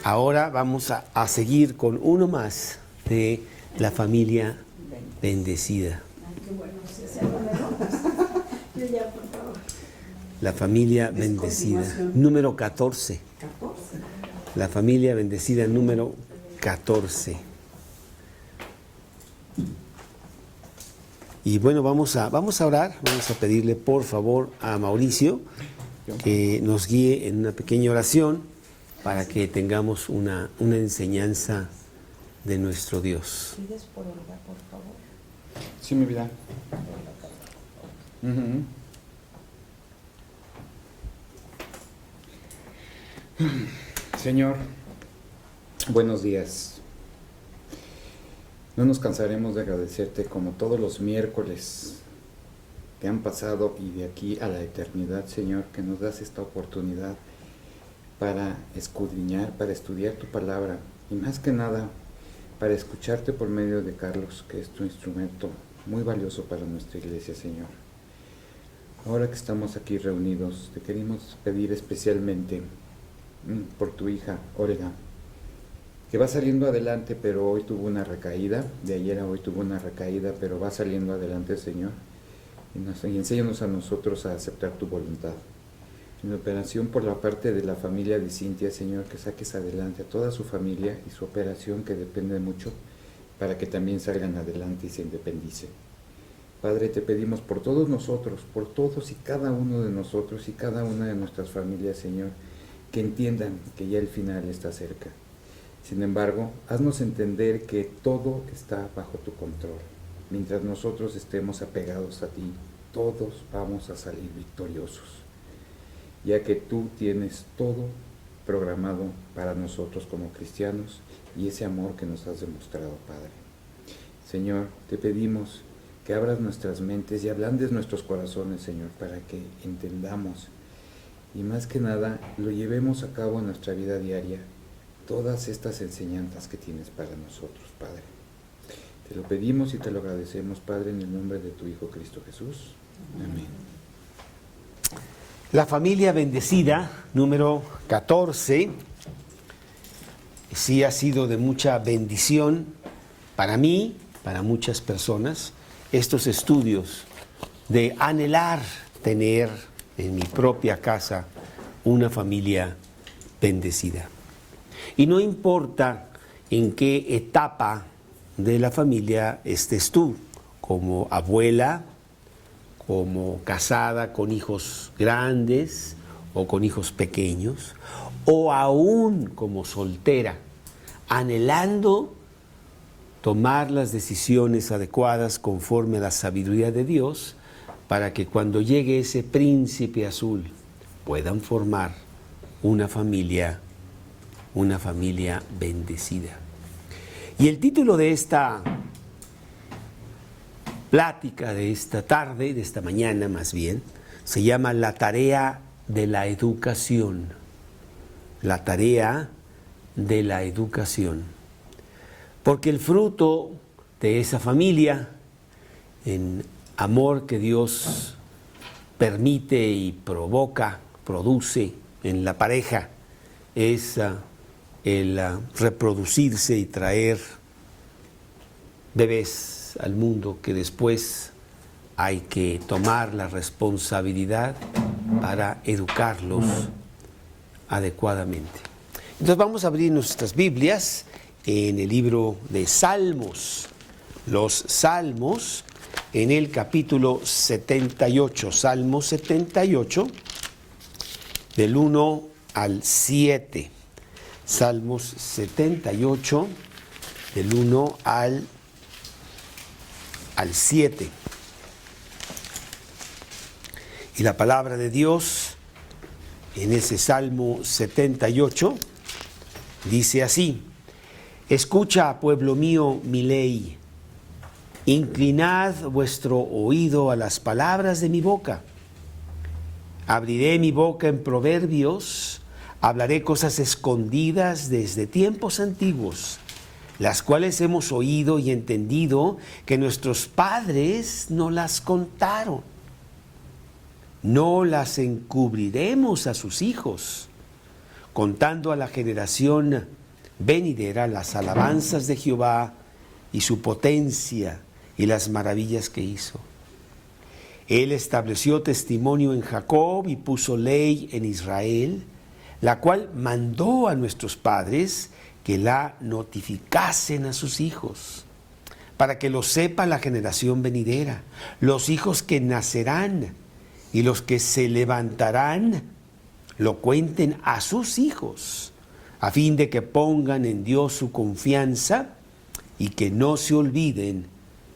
ahora vamos a seguir con uno más de la familia bendecida. La familia bendecida, número 14. La familia bendecida número 14. Y bueno, vamos a orar, vamos a pedirle por favor a Mauricio que nos guíe en una pequeña oración para que tengamos una enseñanza de nuestro Dios. ¿Pides por Olga, por favor? Sí, mi vida. Señor, buenos días. No nos cansaremos de agradecerte como todos los miércoles que han pasado y de aquí a la eternidad, Señor, que nos das esta oportunidad para escudriñar, para estudiar tu palabra y más que nada para escucharte por medio de Carlos, que es tu instrumento muy valioso para nuestra iglesia, Señor. Ahora que estamos aquí reunidos, te queremos pedir especialmente por tu hija, Olga, que va saliendo adelante, pero hoy tuvo una recaída, de ayer a hoy tuvo una recaída, pero va saliendo adelante, Señor, y enséñanos a nosotros a aceptar tu voluntad. En la operación por la parte de la familia de Cintia, Señor, que saques adelante a toda su familia y su operación, que depende mucho, para que también salgan adelante y se independicen. Padre, te pedimos por todos nosotros, por todos y cada uno de nosotros y cada una de nuestras familias, Señor, que entiendan que ya el final está cerca. Sin embargo, haznos entender que todo está bajo tu control. Mientras nosotros estemos apegados a ti, todos vamos a salir victoriosos, ya que tú tienes todo programado para nosotros como cristianos y ese amor que nos has demostrado, Padre. Señor, te pedimos que abras nuestras mentes y ablandes nuestros corazones, Señor, para que entendamos y más que nada lo llevemos a cabo en nuestra vida diaria, todas estas enseñanzas que tienes para nosotros, Padre. Te lo pedimos y te lo agradecemos, Padre, en el nombre de tu Hijo Cristo Jesús. Amén. La familia bendecida, número 14, sí ha sido de mucha bendición para mí, para muchas personas, estos estudios de anhelar tener en mi propia casa una familia bendecida. Y no importa en qué etapa de la familia estés tú, como abuela, como casada con hijos grandes o con hijos pequeños, o aún como soltera, anhelando tomar las decisiones adecuadas conforme a la sabiduría de Dios, para que cuando llegue ese príncipe azul puedan formar una familia bendecida. Y el título de esta plática, de esta tarde, de esta mañana más bien, se llama La tarea de la educación. La tarea de la educación. Porque el fruto de esa familia, en amor que Dios permite y produce en la pareja, es el reproducirse y traer bebés al mundo que después hay que tomar la responsabilidad para educarlos adecuadamente. Entonces vamos a abrir nuestras Biblias en el libro de Salmos, los Salmos, en el capítulo 78, Salmo 78, del 1 al 7. Salmos 78, del 1 al 7. Y la palabra de Dios en ese Salmo 78 dice así: Escucha, pueblo mío, mi ley, inclinad vuestro oído a las palabras de mi boca. Abriré mi boca en proverbios, hablaré cosas escondidas desde tiempos antiguos, las cuales hemos oído y entendido que nuestros padres no las contaron. No las encubriremos a sus hijos, contando a la generación venidera las alabanzas de Jehová y su potencia y las maravillas que hizo. Él estableció testimonio en Jacob y puso ley en Israel, la cual mandó a nuestros padres que la notificasen a sus hijos, para que lo sepa la generación venidera, los hijos que nacerán y los que se levantarán, lo cuenten a sus hijos, a fin de que pongan en Dios su confianza y que no se olviden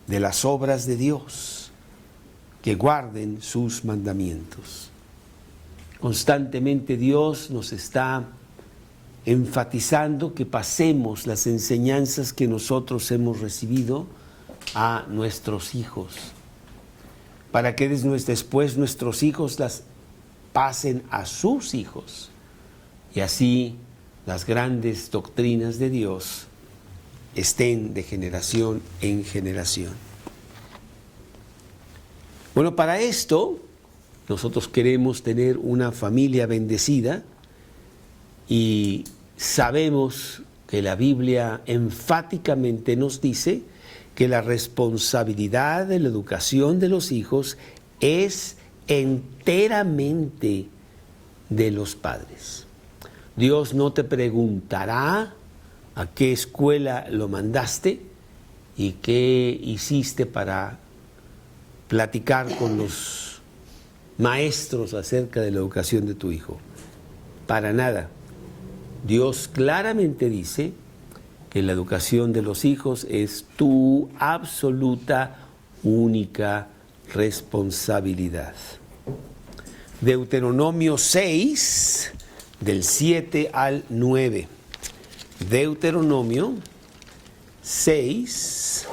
de las obras de Dios, que guarden sus mandamientos. Constantemente Dios nos está enfatizando que pasemos las enseñanzas que nosotros hemos recibido a nuestros hijos, para que después nuestros hijos las pasen a sus hijos, y así las grandes doctrinas de Dios estén de generación en generación. Bueno, para esto nosotros queremos tener una familia bendecida y sabemos que la Biblia enfáticamente nos dice que la responsabilidad de la educación de los hijos es enteramente de los padres. Dios no te preguntará a qué escuela lo mandaste y qué hiciste para platicar con los maestros acerca de la educación de tu hijo. Para nada. Dios claramente dice que la educación de los hijos es tu absoluta, única responsabilidad. Deuteronomio 6, del 7 al 9. Deuteronomio 6,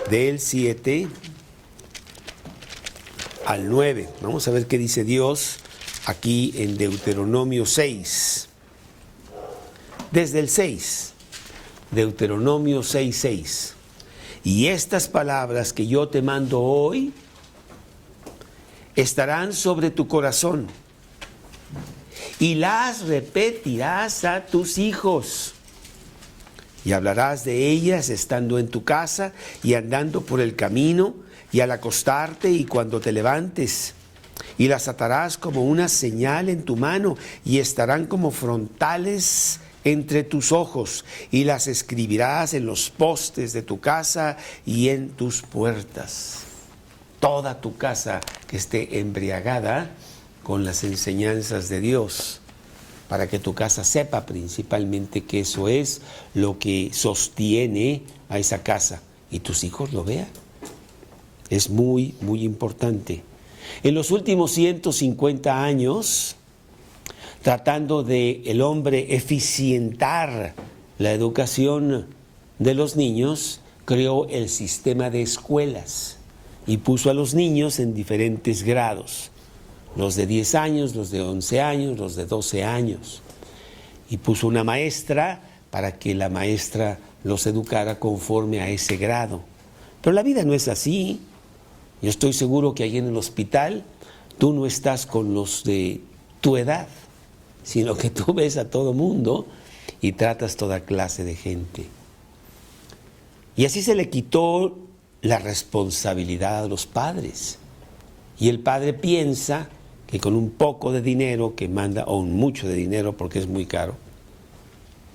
del 7 al 9. Vamos a ver qué dice Dios aquí en Deuteronomio 6. Desde el 6, Deuteronomio 6:6. Y estas palabras que yo te mando hoy estarán sobre tu corazón y las repetirás a tus hijos. Y hablarás de ellas estando en tu casa y andando por el camino y al acostarte y cuando te levantes. Y las atarás como una señal en tu mano y estarán como frontales entre tus ojos. Y las escribirás en los postes de tu casa y en tus puertas. Toda tu casa que esté embriagada con las enseñanzas de Dios, para que tu casa sepa principalmente que eso es lo que sostiene a esa casa y tus hijos lo vean. Es muy, muy importante. En los últimos 150 años, tratando de el hombre eficientar la educación de los niños, creó el sistema de escuelas y puso a los niños en diferentes grados. Los de 10 años, los de 11 años, los de 12 años. Y puso una maestra para que la maestra los educara conforme a ese grado. Pero la vida no es así. Yo estoy seguro que allí en el hospital tú no estás con los de tu edad, sino que tú ves a todo mundo y tratas toda clase de gente. Y así se le quitó la responsabilidad a los padres. Y el padre piensa que con un poco de dinero que manda, o mucho de dinero porque es muy caro,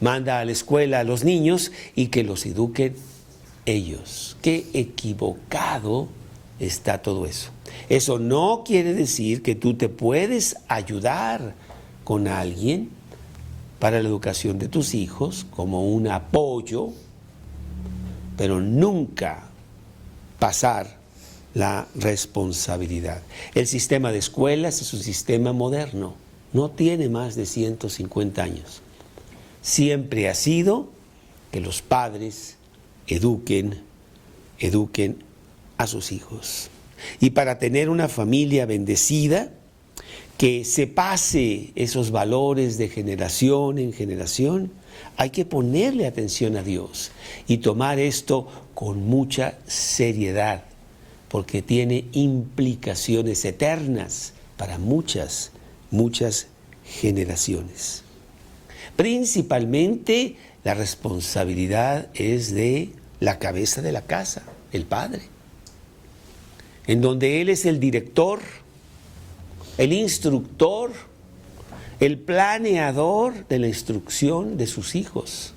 manda a la escuela a los niños y que los eduquen ellos. Qué equivocado está todo eso. Eso no quiere decir que tú te puedes ayudar con alguien para la educación de tus hijos como un apoyo, pero nunca pasar la responsabilidad. El sistema de escuelas es un sistema moderno, no tiene más de 150 años. Siempre ha sido que los padres eduquen a sus hijos. Y para tener una familia bendecida, que se pase esos valores de generación en generación, hay que ponerle atención a Dios y tomar esto con mucha seriedad, porque tiene implicaciones eternas para muchas generaciones. Principalmente la responsabilidad es de la cabeza de la casa, el padre, en donde él es el director, el instructor, el planeador de la instrucción de sus hijos,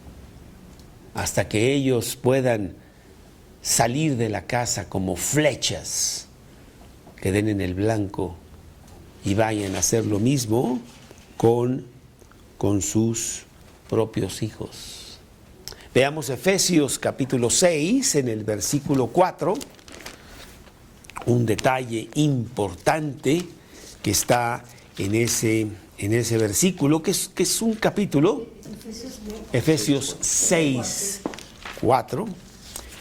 hasta que ellos puedan salir de la casa como flechas que den en el blanco y vayan a hacer lo mismo con sus propios hijos. Veamos Efesios capítulo 6 en el versículo 4, un detalle importante que está en ese versículo, que es un capítulo, Efesios 6, 4,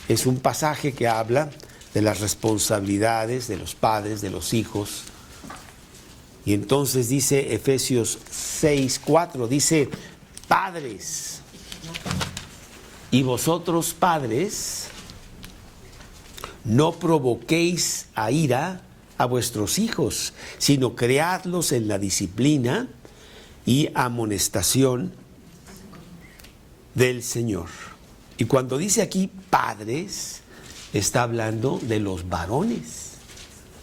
es un pasaje que habla de las responsabilidades de los padres, de los hijos. Y entonces dice Efesios 6, 4, dice: padres, y vosotros padres, no provoquéis a ira a vuestros hijos, sino criadlos en la disciplina y amonestación del Señor. Y cuando dice aquí padres, está hablando de los varones.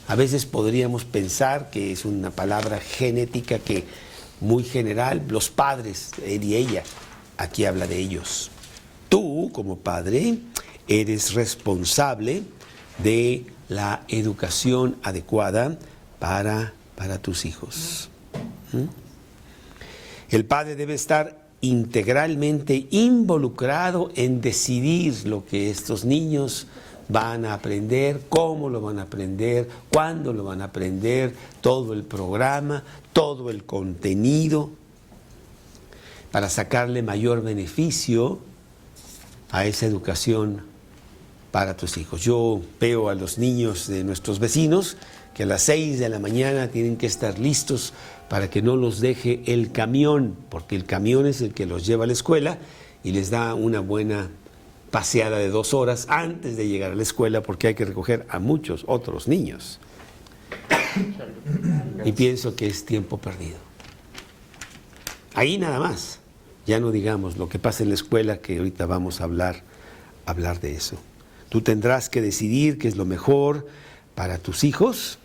A veces podríamos pensar que es una palabra genética que muy general, los padres, él y ella, aquí habla de ellos. Tú, como padre, eres responsable de la educación adecuada para tus hijos. El padre debe estar integralmente involucrado en decidir lo que estos niños van a aprender, cómo lo van a aprender, cuándo lo van a aprender, todo el programa, todo el contenido, para sacarle mayor beneficio a esa educación para tus hijos. Yo veo a los niños de nuestros vecinos que a las 6 de la mañana tienen que estar listos para que no los deje el camión, porque el camión es el que los lleva a la escuela y les da una buena paseada de 2 horas antes de llegar a la escuela, porque hay que recoger a muchos otros niños. Y pienso que es tiempo perdido. Ahí nada más. Ya no digamos lo que pasa en la escuela, que ahorita vamos a hablar de eso. Tú tendrás que decidir qué es lo mejor para tus hijos,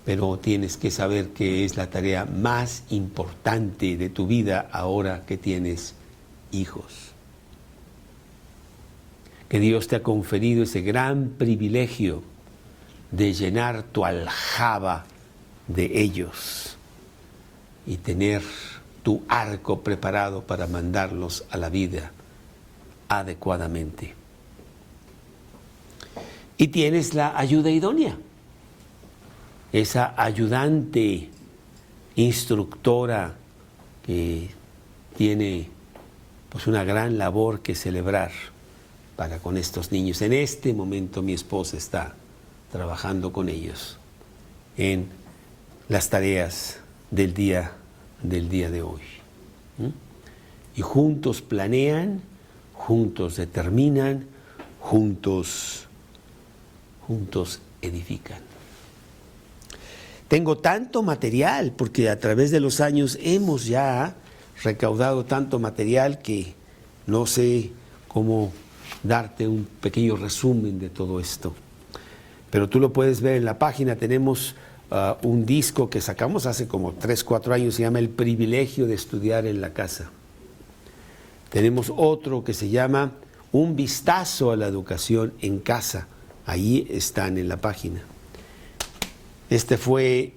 pero tienes que saber que es la tarea más importante de tu vida ahora que tienes hijos. Que Dios te ha conferido ese gran privilegio de llenar tu aljaba de ellos y tener tu arco preparado para mandarlos a la vida adecuadamente. Y tienes la ayuda idónea, esa ayudante, instructora que tiene pues una gran labor que celebrar para con estos niños. En este momento mi esposa está trabajando con ellos en las tareas del día de hoy. Y juntos planean, juntos determinan, juntos edifican. Tengo tanto material, porque a través de los años hemos ya recaudado tanto material que no sé cómo darte un pequeño resumen de todo esto. Pero tú lo puedes ver en la página. Tenemos un disco que sacamos hace como 3-4 años, se llama El privilegio de estudiar en la casa. Tenemos otro que se llama Un vistazo a la educación en casa. Ahí están en la página. Este fue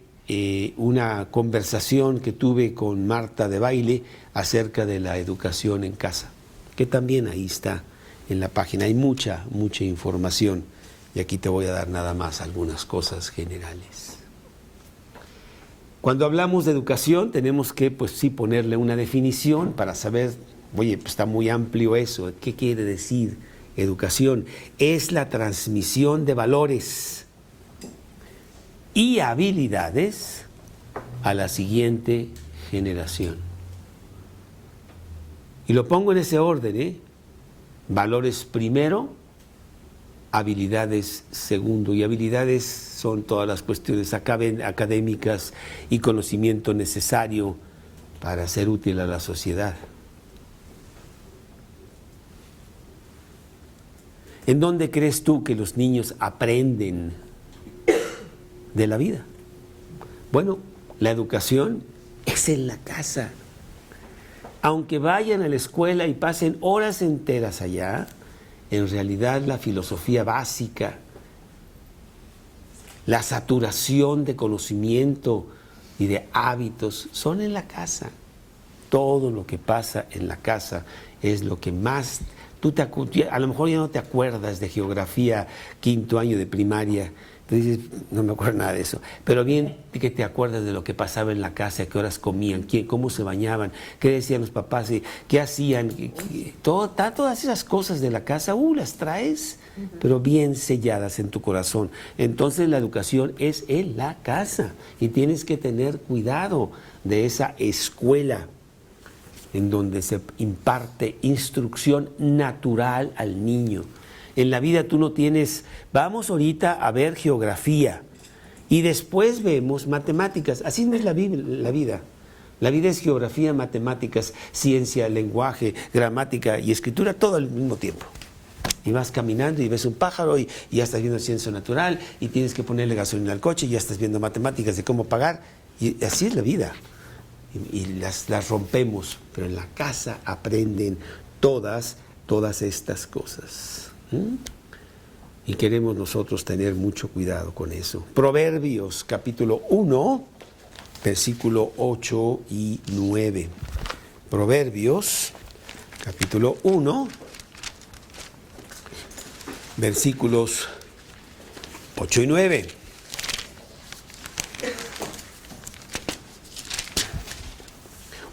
una conversación que tuve con Marta de Baile acerca de la educación en casa, que también ahí está en la página. Hay mucha información y aquí te voy a dar nada más algunas cosas generales. Cuando hablamos de educación tenemos que, pues sí, ponerle una definición para saber, oye, pues está muy amplio eso, ¿qué quiere decir educación? Es la transmisión de valores y habilidades a la siguiente generación. Y lo pongo en ese orden, Valores primero, habilidades segundo. Y habilidades son todas las cuestiones académicas y conocimiento necesario para ser útil a la sociedad. ¿En dónde crees tú que los niños aprenden de la vida? Bueno, la educación es en la casa. Aunque vayan a la escuela y pasen horas enteras allá, en realidad la filosofía básica, la saturación de conocimiento y de hábitos son en la casa. Todo lo que pasa en la casa es lo que más... a lo mejor ya no te acuerdas de geografía, 5º año de primaria, tú dices, no me acuerdo nada de eso, pero bien que te acuerdas de lo que pasaba en la casa, a qué horas comían, cómo se bañaban, qué decían los papás, qué hacían, todas esas cosas de la casa, las traes, pero bien selladas en tu corazón. Entonces la educación es en la casa y tienes que tener cuidado de esa escuela en donde se imparte instrucción natural al niño. En la vida tú no tienes, vamos ahorita a ver geografía y después vemos matemáticas. Así no es la vida. La vida es geografía, matemáticas, ciencia, lenguaje, gramática y escritura, todo al mismo tiempo. Y vas caminando y ves un pájaro y ya estás viendo ciencia natural y tienes que ponerle gasolina al coche y ya estás viendo matemáticas de cómo pagar. Y así es la vida. Y las rompemos, pero en la casa aprenden todas estas cosas. Y queremos nosotros tener mucho cuidado con eso. Proverbios capítulo 1, versículo 8 y 9. Proverbios capítulo 1, versículos 8 y 9.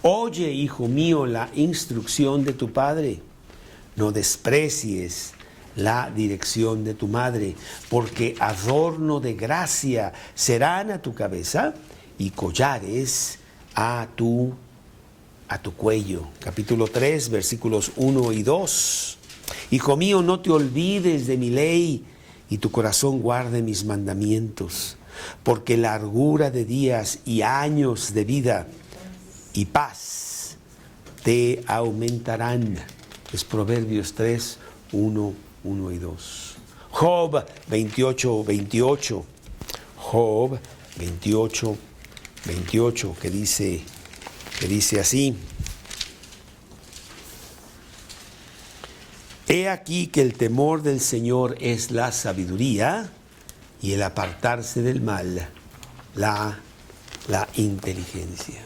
Oye, hijo mío, la instrucción de tu padre. No desprecies la dirección de tu madre, porque adorno de gracia serán a tu cabeza y collares a tu cuello. Capítulo 3, versículos 1 y 2. Hijo mío, no te olvides de mi ley y tu corazón guarde mis mandamientos, porque largura de días y años de vida y paz te aumentarán. Es Proverbios 3, 1 y 2. Job 28, 28. Job 28, 28, que dice así. He aquí que el temor del Señor es la sabiduría y el apartarse del mal, la inteligencia.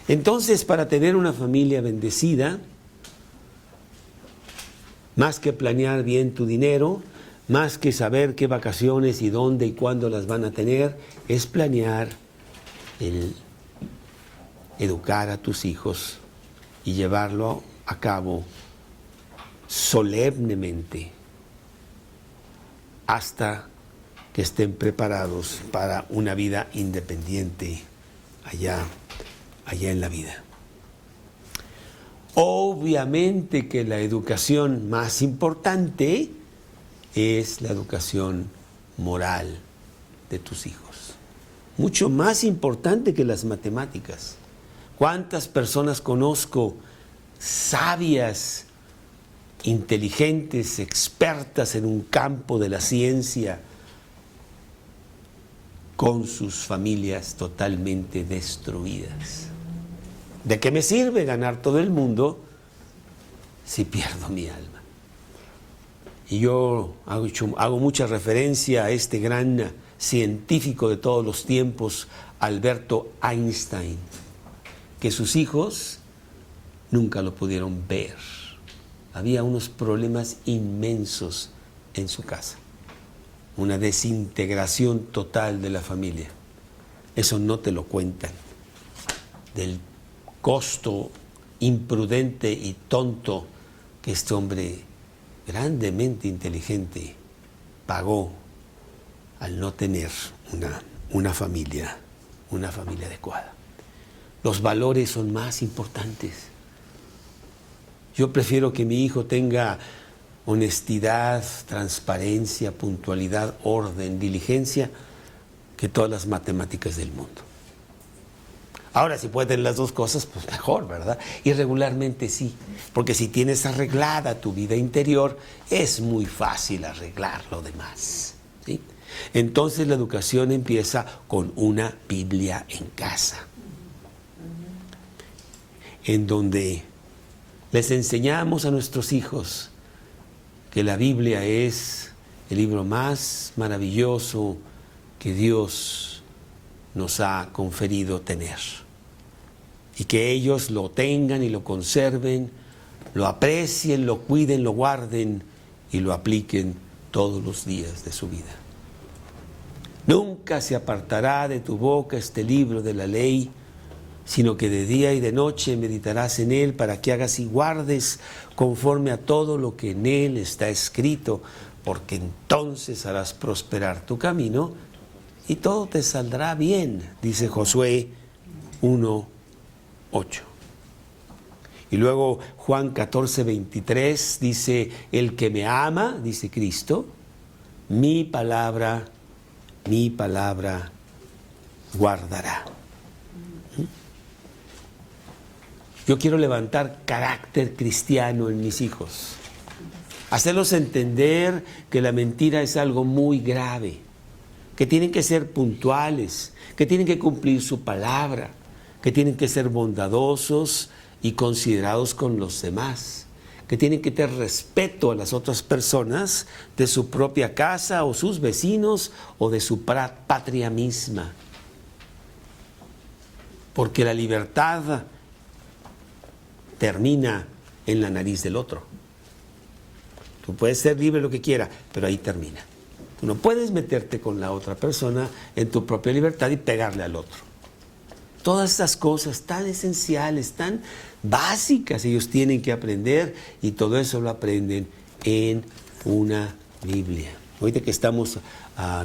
Entonces, para tener una familia bendecida, más que planear bien tu dinero, más que saber qué vacaciones y dónde y cuándo las van a tener, es planear el educar a tus hijos y llevarlo a cabo solemnemente hasta que estén preparados para una vida independiente allá en la vida. Obviamente que la educación más importante es la educación moral de tus hijos. Mucho más importante que las matemáticas. ¿Cuántas personas conozco sabias, inteligentes, expertas en un campo de la ciencia, con sus familias totalmente destruidas? ¿De qué me sirve ganar todo el mundo si pierdo mi alma? Y yo hago mucha referencia a este gran científico de todos los tiempos, Alberto Einstein, que sus hijos nunca lo pudieron ver. Había unos problemas inmensos en su casa, una desintegración total de la familia. Eso no te lo cuentan. Del costo imprudente y tonto que este hombre grandemente inteligente pagó al no tener una familia adecuada. Los valores son más importantes. Yo prefiero que mi hijo tenga honestidad, transparencia, puntualidad, orden, diligencia, que todas las matemáticas del mundo. Ahora, si puede tener las dos cosas, pues mejor, ¿verdad? Y regularmente sí, porque si tienes arreglada tu vida interior, es muy fácil arreglar lo demás, ¿sí? Entonces la educación empieza con una Biblia en casa, en donde les enseñamos a nuestros hijos que la Biblia es el libro más maravilloso que Dios nos ha conferido tener. Y que ellos lo tengan y lo conserven, lo aprecien, lo cuiden, lo guarden y lo apliquen todos los días de su vida. Nunca se apartará de tu boca este libro de la ley, sino que de día y de noche meditarás en él para que hagas y guardes conforme a todo lo que en él está escrito, porque entonces harás prosperar tu camino y todo te saldrá bien, dice Josué 1:8. Y luego Juan 14:23 dice, el que me ama, dice Cristo, mi palabra guardará. Yo quiero levantar carácter cristiano en mis hijos, hacerlos entender que la mentira es algo muy grave, que tienen que ser puntuales, que tienen que cumplir su palabra, que tienen que ser bondadosos y considerados con los demás, que tienen que tener respeto a las otras personas de su propia casa o sus vecinos o de su patria misma. Porque la libertad termina en la nariz del otro. Tú puedes ser libre lo que quieras, pero ahí termina. Tú no puedes meterte con la otra persona en tu propia libertad y pegarle al otro. Todas estas cosas tan esenciales, tan básicas, ellos tienen que aprender, y todo eso lo aprenden en una Biblia. Ahorita que estamos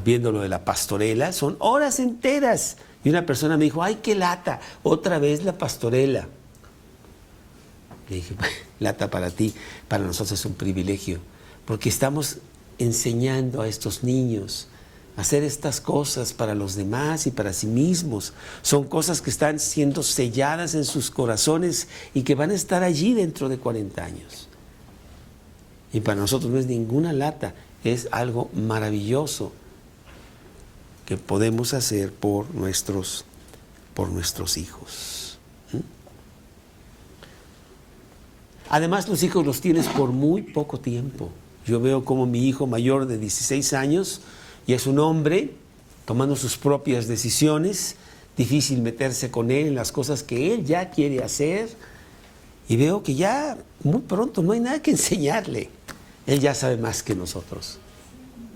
viendo lo de la pastorela, son horas enteras. Y una persona me dijo, ¡ay, qué lata! Otra vez la pastorela. Le dije, lata para ti, para nosotros es un privilegio, porque estamos enseñando a estos niños a hacer estas cosas para los demás y para sí mismos. Son cosas que están siendo selladas en sus corazones y que van a estar allí dentro de 40 años. Y para nosotros no es ninguna lata, es algo maravilloso que podemos hacer por nuestros hijos. Además, los hijos los tienes por muy poco tiempo. Yo veo como mi hijo mayor de 16 años y es un hombre tomando sus propias decisiones, difícil meterse con él en las cosas que él ya quiere hacer, y veo que ya muy pronto no hay nada que enseñarle. Él ya sabe más que nosotros.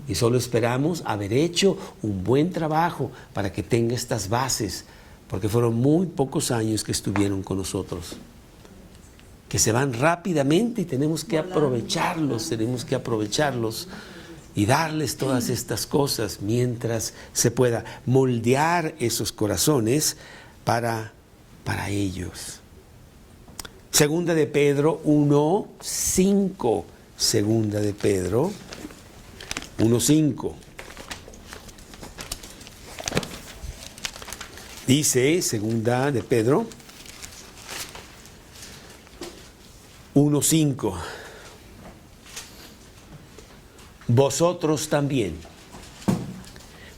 Y solo esperamos haber hecho un buen trabajo para que tenga estas bases, porque fueron muy pocos años que estuvieron con nosotros, que se van rápidamente y tenemos que aprovecharlos y darles todas estas cosas mientras se pueda moldear esos corazones para ellos. Segunda de Pedro 1:5. Segunda de Pedro 1:5. Dice, segunda de Pedro 1:5. Vosotros también,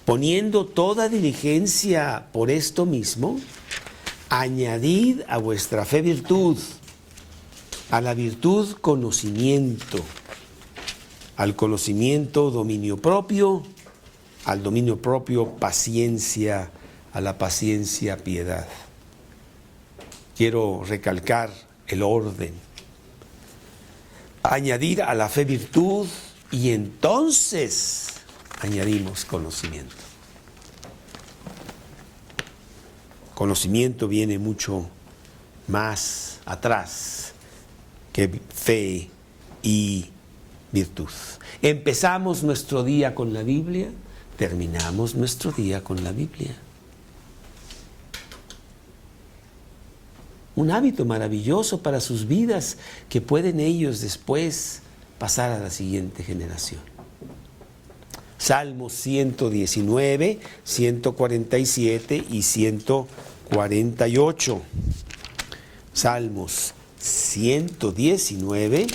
poniendo toda diligencia por esto mismo, añadid a vuestra fe virtud, a la virtud conocimiento, al conocimiento dominio propio, al dominio propio paciencia, a la paciencia piedad. Quiero recalcar el orden. Añadir a la fe virtud y entonces añadimos conocimiento. Conocimiento viene mucho más atrás que fe y virtud. Empezamos nuestro día con la Biblia, terminamos nuestro día con la Biblia. Un hábito maravilloso para sus vidas que pueden ellos después pasar a la siguiente generación. Salmos 119, 147 y 148. 48. Salmos 119,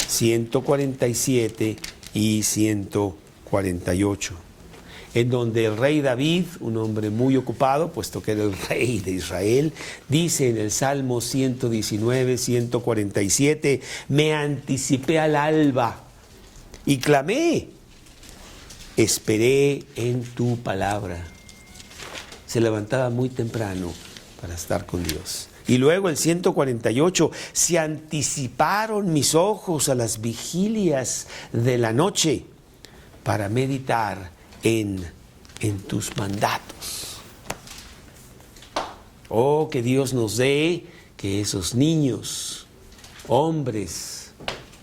147 y 148. En donde el rey David, un hombre muy ocupado, puesto que era el rey de Israel, dice en el Salmo 119, 147, me anticipé al alba y clamé, esperé en tu palabra. Se levantaba muy temprano para estar con Dios. Y luego el 148, se anticiparon mis ojos a las vigilias de la noche para meditar en tus mandatos. Oh, que Dios nos dé que esos niños, hombres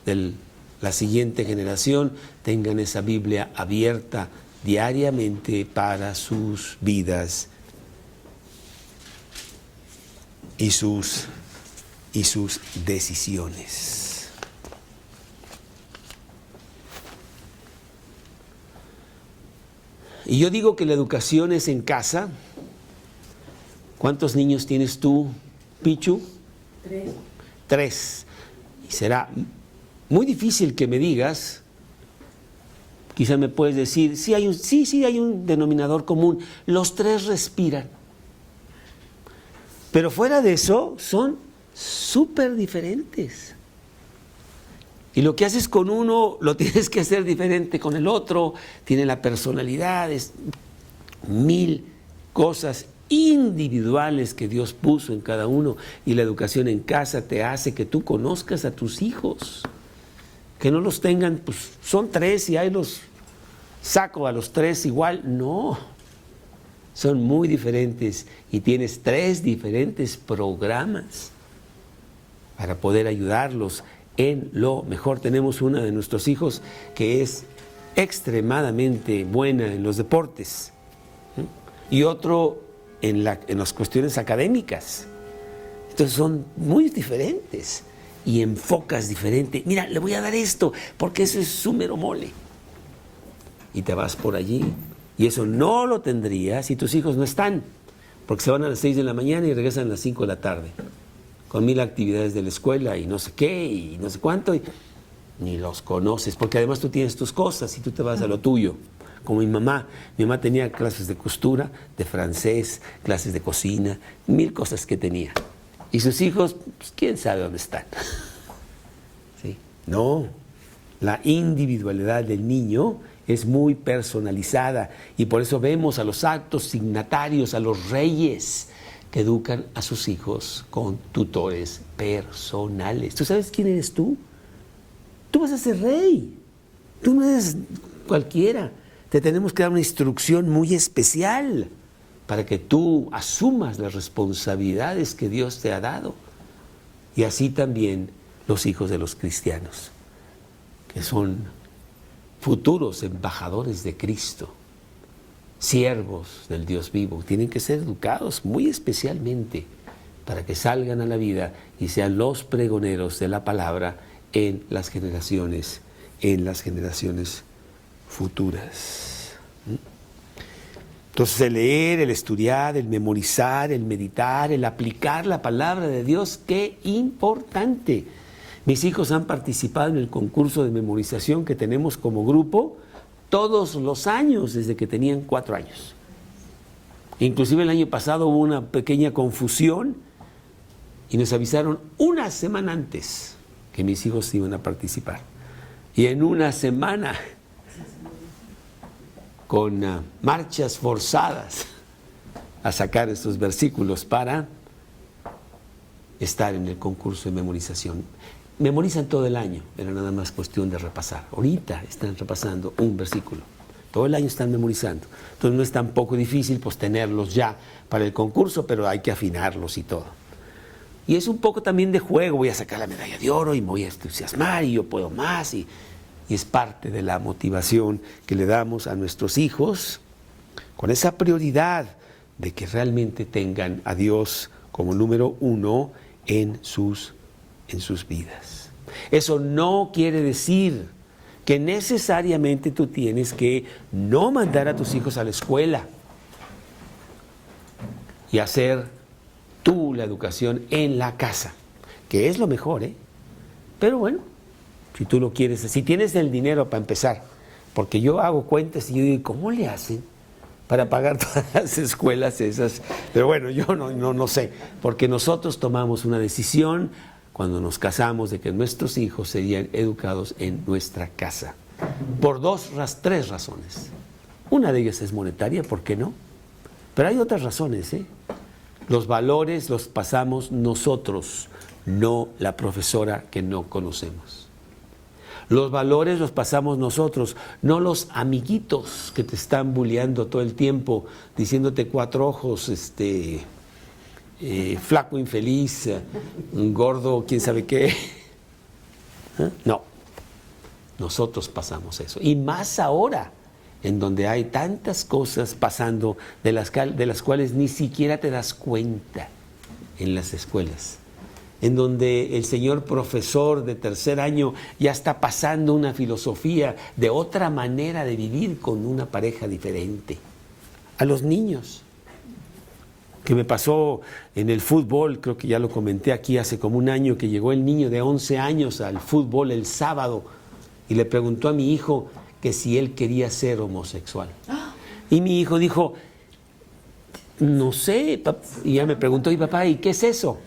de la siguiente generación, tengan esa Biblia abierta diariamente para sus vidas y sus decisiones. Y yo digo que la educación es en casa. ¿Cuántos niños tienes tú, Pichu? 3. 3. Y será muy difícil que me digas, quizá me puedes decir, sí hay un denominador común, los 3 respiran. Pero fuera de eso, son súper diferentes. Y lo que haces con uno, lo tienes que hacer diferente con el otro. Tiene la personalidad, es 1000 cosas individuales que Dios puso en cada uno. Y la educación en casa te hace que tú conozcas a tus hijos. Que no los tengan, pues son 3 y ahí los saco a los 3 igual. No. Son muy diferentes y tienes 3 diferentes programas para poder ayudarlos en lo mejor. Tenemos una de nuestros hijos que es extremadamente buena en los deportes, ¿sí? Y otro en las cuestiones académicas. Entonces son muy diferentes y enfocas diferente. Mira, le voy a dar esto porque eso es su mero mole. Y te vas por allí. Y eso no lo tendrías si tus hijos no están, porque se van a las 6 de la mañana y regresan a las 5 de la tarde, con 1000 actividades de la escuela y no sé qué y no sé cuánto, y ni los conoces, porque además tú tienes tus cosas y tú te vas a lo tuyo. Como mi mamá tenía clases de costura, de francés, clases de cocina, 1000 cosas que tenía. Y sus hijos, pues quién sabe dónde están. ¿Sí? No, la individualidad del niño es muy personalizada y por eso vemos a los actos signatarios, a los reyes que educan a sus hijos con tutores personales. ¿Tú sabes quién eres tú? Tú vas a ser rey. Tú no eres cualquiera. Te tenemos que dar una instrucción muy especial para que tú asumas las responsabilidades que Dios te ha dado. Y así también los hijos de los cristianos, que son futuros embajadores de Cristo, siervos del Dios vivo, tienen que ser educados muy especialmente para que salgan a la vida y sean los pregoneros de la palabra en las generaciones futuras. Entonces el leer, el estudiar, el memorizar, el meditar, el aplicar la palabra de Dios, qué importante. Mis hijos han participado en el concurso de memorización que tenemos como grupo todos los años desde que tenían 4 años. Inclusive el año pasado hubo una pequeña confusión y nos avisaron una semana antes que mis hijos iban a participar. Y en una semana, con marchas forzadas a sacar estos versículos para estar en el concurso de memorización. Memorizan todo el año, era nada más cuestión de repasar. Ahorita están repasando un versículo. Todo el año están memorizando. Entonces no es tan poco difícil pues tenerlos ya para el concurso, pero hay que afinarlos y todo. Y es un poco también de juego. Voy a sacar la medalla de oro y me voy a entusiasmar y yo puedo más. Y es parte de la motivación que le damos a nuestros hijos con esa prioridad de que realmente tengan a Dios como número 1 en sus vidas. Eso no quiere decir que necesariamente tú tienes que no mandar a tus hijos a la escuela. y hacer tú la educación en la casa, que es lo mejor, ¿eh? Pero bueno, si tú lo quieres, si tienes el dinero para empezar, porque yo hago cuentas y yo digo, ¿cómo le hacen para pagar todas las escuelas esas? Pero bueno, yo no sé, porque nosotros tomamos una decisión cuando nos casamos de que nuestros hijos serían educados en nuestra casa, por tres razones. Una de ellas es monetaria, ¿por qué no? Pero hay otras razones, ¿eh? Los valores los pasamos nosotros, no la profesora que no conocemos. Los valores los pasamos nosotros, no los amiguitos que te están bulleando todo el tiempo, diciéndote cuatro ojos, flaco infeliz, gordo, quién sabe qué. No, nosotros pasamos eso. Y más ahora, en donde hay tantas cosas pasando de las cuales ni siquiera te das cuenta en las escuelas, en donde el señor profesor de tercer año ya está pasando una filosofía de otra manera de vivir con una pareja diferente. A los niños, que me pasó en el fútbol, creo que ya lo comenté aquí hace como un año, que llegó el niño de 11 años al fútbol el sábado y le preguntó a mi hijo que si él quería ser homosexual. Y mi hijo dijo, no sé, y ya me preguntó, y papá, ¿y qué es eso?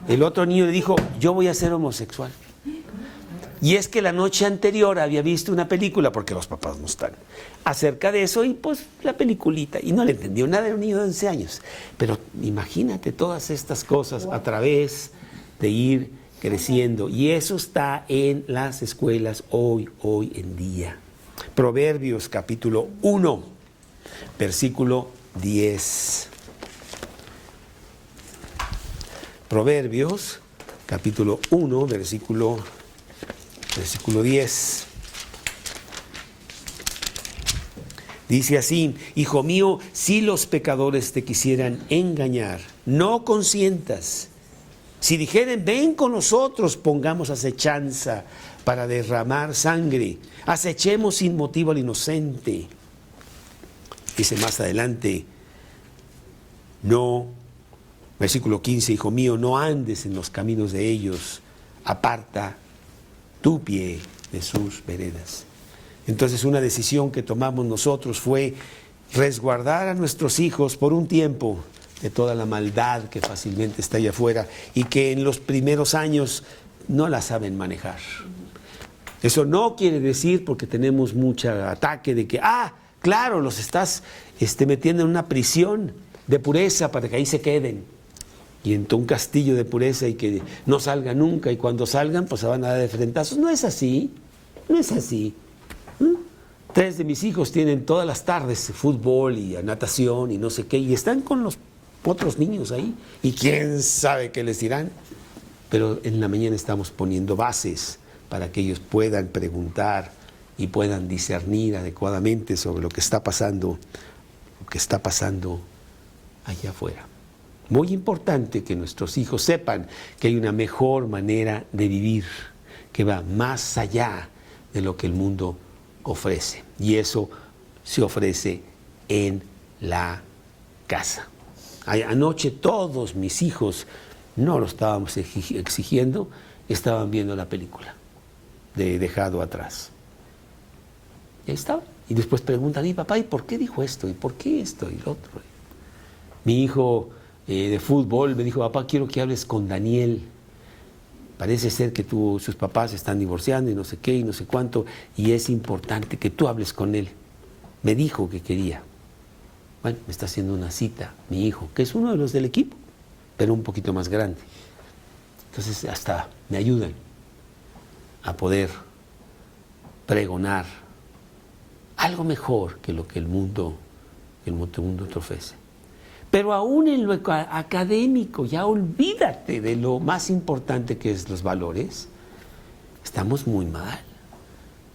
El otro niño le dijo, yo voy a ser homosexual. Y es que la noche anterior había visto una película, porque los papás no están, acerca de eso, y pues la peliculita, y no le entendió nada, era un niño de 11 años. Pero imagínate todas estas cosas a través de ir creciendo, y eso está en las escuelas hoy en día. Proverbios capítulo 1, versículo 10. Proverbios capítulo 1, versículo 10. Dice así, hijo mío, si los pecadores te quisieran engañar, no consientas. Si dijeren, ven con nosotros, pongamos acechanza para derramar sangre, acechemos sin motivo al inocente. Dice más adelante, no, versículo 15, hijo mío, no andes en los caminos de ellos, aparta tu pie de sus veredas. Entonces una decisión que tomamos nosotros fue resguardar a nuestros hijos por un tiempo de toda la maldad que fácilmente está allá afuera y que en los primeros años no la saben manejar. Eso no quiere decir, porque tenemos mucho ataque de que, claro, los estás metiendo en una prisión de pureza para que ahí se queden, y en un castillo de pureza y que no salgan nunca, y cuando salgan pues se van a dar de frentazos. No es así, no es así. 3 de mis hijos tienen todas las tardes fútbol y natación y no sé qué, y están con los otros niños ahí, y quién sabe qué les dirán, pero en la mañana estamos poniendo bases para que ellos puedan preguntar y puedan discernir adecuadamente sobre lo que está pasando allá afuera. Muy importante que nuestros hijos sepan que hay una mejor manera de vivir, que va más allá de lo que el mundo ofrece, y eso se ofrece en la casa. Anoche todos mis hijos, no lo estábamos exigiendo, estaban viendo la película de Dejado Atrás. Y ahí estaba. Y después preguntan, papá, ¿y por qué dijo esto? ¿Y por qué esto? Y lo otro. Mi hijo de fútbol me dijo, papá, quiero que hables con Daniel. Parece ser que sus papás se están divorciando y no sé qué y no sé cuánto, y es importante que tú hables con él. Me dijo que quería. Bueno, me está haciendo una cita mi hijo, que es uno de los del equipo, pero un poquito más grande. Entonces hasta me ayudan a poder pregonar algo mejor que lo que el mundo te ofrece. Pero aún en lo académico, ya olvídate de lo más importante que es los valores. Estamos muy mal.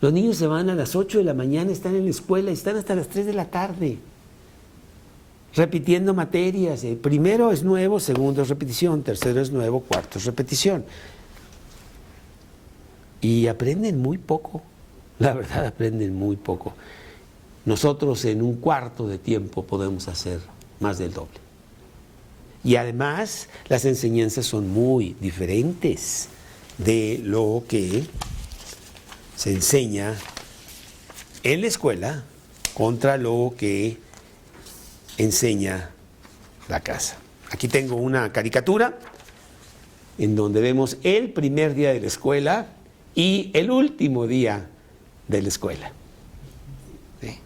Los niños se van a las 8 de la mañana, están en la escuela y están hasta las 3 de la tarde, repitiendo materias. Primero es nuevo, segundo es repetición, tercero es nuevo, cuarto es repetición. Y aprenden muy poco, la verdad aprenden muy poco. Nosotros en un cuarto de tiempo podemos hacer más del doble. Y además las enseñanzas son muy diferentes de lo que se enseña en la escuela contra lo que enseña la casa. Aquí tengo una caricatura en donde vemos el primer día de la escuela y el último día de la escuela. ¿Sí?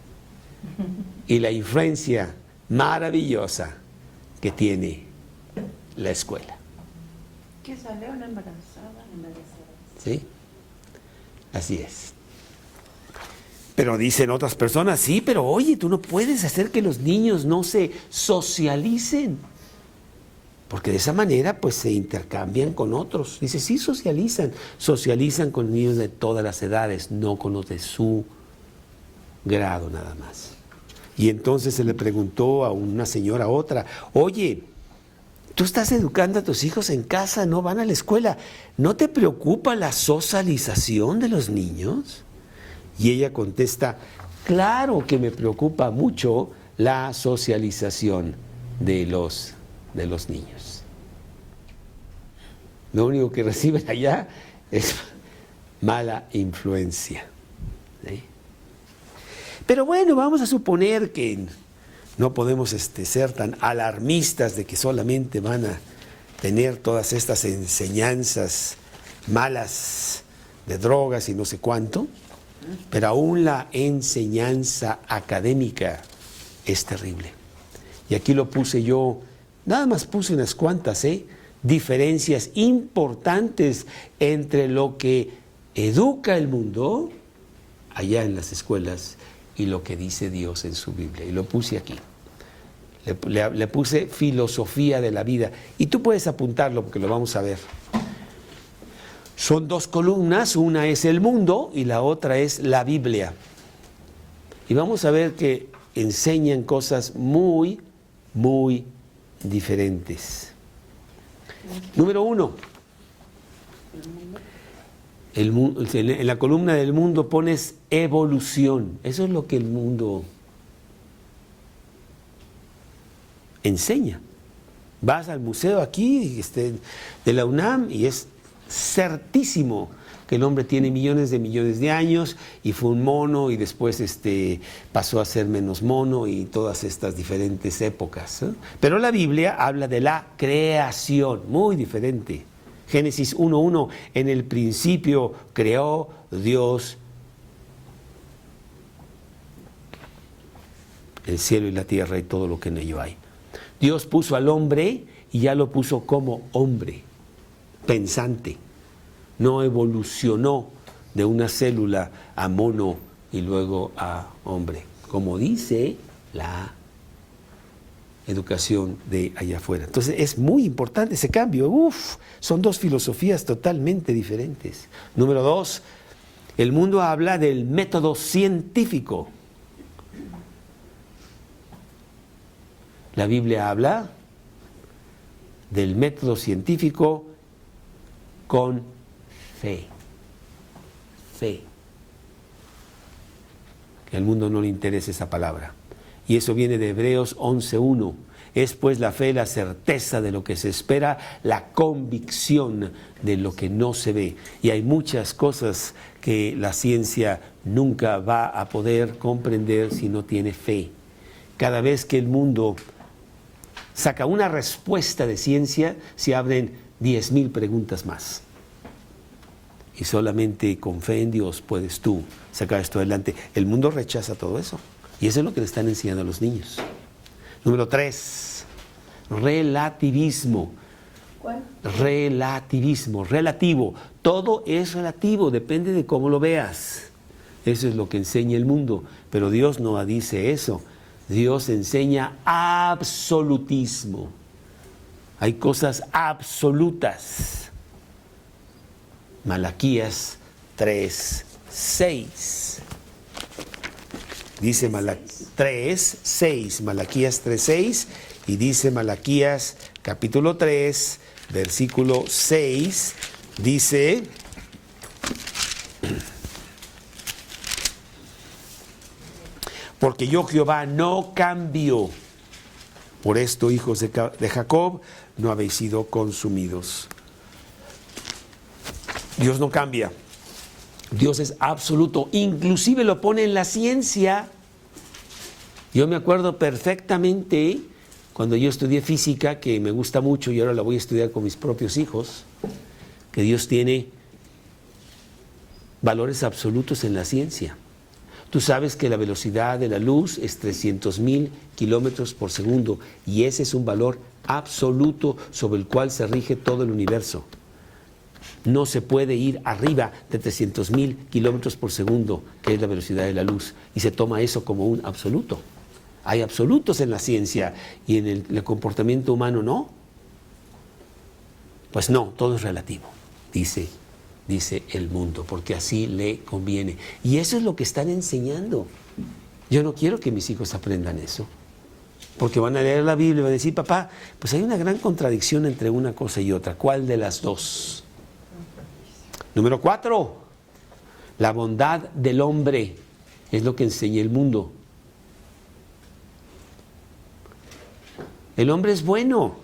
Y la influencia maravillosa que tiene la escuela. ¿Qué sale una embarazada? ¿Sí? Así es. Pero dicen otras personas, sí, pero oye, tú no puedes hacer que los niños no se socialicen. Porque de esa manera pues se intercambian con otros. Dice, sí socializan con niños de todas las edades, no con los de su grado nada más. Y entonces se le preguntó a una señora a otra, oye, tú estás educando a tus hijos en casa, no van a la escuela, ¿no te preocupa la socialización de los niños? Y ella contesta, claro que me preocupa mucho la socialización de los niños. Lo único que reciben allá es mala influencia. ¿Sí? Pero bueno, vamos a suponer que no podemos ser tan alarmistas de que solamente van a tener todas estas enseñanzas malas de drogas y no sé cuánto, pero aún la enseñanza académica es terrible. Y aquí lo puse yo, nada más puse unas cuantas, diferencias importantes entre lo que educa el mundo allá en las escuelas y lo que dice Dios en su Biblia. Y lo puse aquí. Le puse filosofía de la vida. Y tú puedes apuntarlo porque lo vamos a ver. Son dos columnas, una es el mundo y la otra es la Biblia. Y vamos a ver que enseñan cosas muy, muy diferentes. Número 1. En la columna del mundo pones evolución. Eso es lo que el mundo enseña. Vas al museo aquí de la UNAM y es certísimo que el hombre tiene millones de años y fue un mono y después pasó a ser menos mono y todas estas diferentes épocas. Pero la Biblia habla de la creación, muy diferente. Génesis 1:1, en el principio creó Dios el cielo y la tierra y todo lo que en ello hay. Dios puso al hombre y ya lo puso como hombre, pensante. No evolucionó de una célula a mono y luego a hombre, como dice la educación de allá afuera. Entonces es muy importante ese cambio. Son dos filosofías totalmente diferentes. Número 2, el mundo habla del método científico. La Biblia habla del método científico con fe. Fe. Que al mundo no le interesa esa palabra. Y eso viene de Hebreos 11:1. Es pues la fe, la certeza de lo que se espera, la convicción de lo que no se ve. Y hay muchas cosas que la ciencia nunca va a poder comprender si no tiene fe. Cada vez que el mundo saca una respuesta de ciencia, se abren 10,000 preguntas más. Y solamente con fe en Dios puedes tú sacar esto adelante. El mundo rechaza todo eso. Y eso es lo que le están enseñando a los niños. Número 3, relativismo. ¿Cuál? Relativismo, relativo. Todo es relativo, depende de cómo lo veas. Eso es lo que enseña el mundo. Pero Dios no dice eso. Dios enseña absolutismo. Hay cosas absolutas. Malaquías 3:6. Dice 3:6, Malaquías 3:6, y dice Malaquías capítulo 3, versículo 6, dice: porque yo Jehová no cambio. Por esto, hijos de Jacob, no habéis sido consumidos. Dios no cambia. Dios es absoluto. Inclusive lo pone en la ciencia. Yo me acuerdo perfectamente cuando yo estudié física, que me gusta mucho y ahora la voy a estudiar con mis propios hijos, que Dios tiene valores absolutos en la ciencia. Tú sabes que la velocidad de la luz es 300,000 kilómetros por segundo y ese es un valor absoluto sobre el cual se rige todo el universo. No se puede ir arriba de 300,000 kilómetros por segundo, que es la velocidad de la luz, y se toma eso como un absoluto. Hay absolutos en la ciencia y en el comportamiento humano no. Pues no, todo es relativo, dice el mundo, porque así le conviene. Y eso es lo que están enseñando. Yo no quiero que mis hijos aprendan eso, porque van a leer la Biblia y van a decir, papá, pues hay una gran contradicción entre una cosa y otra. ¿Cuál de las dos? Número 4, la bondad del hombre es lo que enseña el mundo. El hombre es bueno.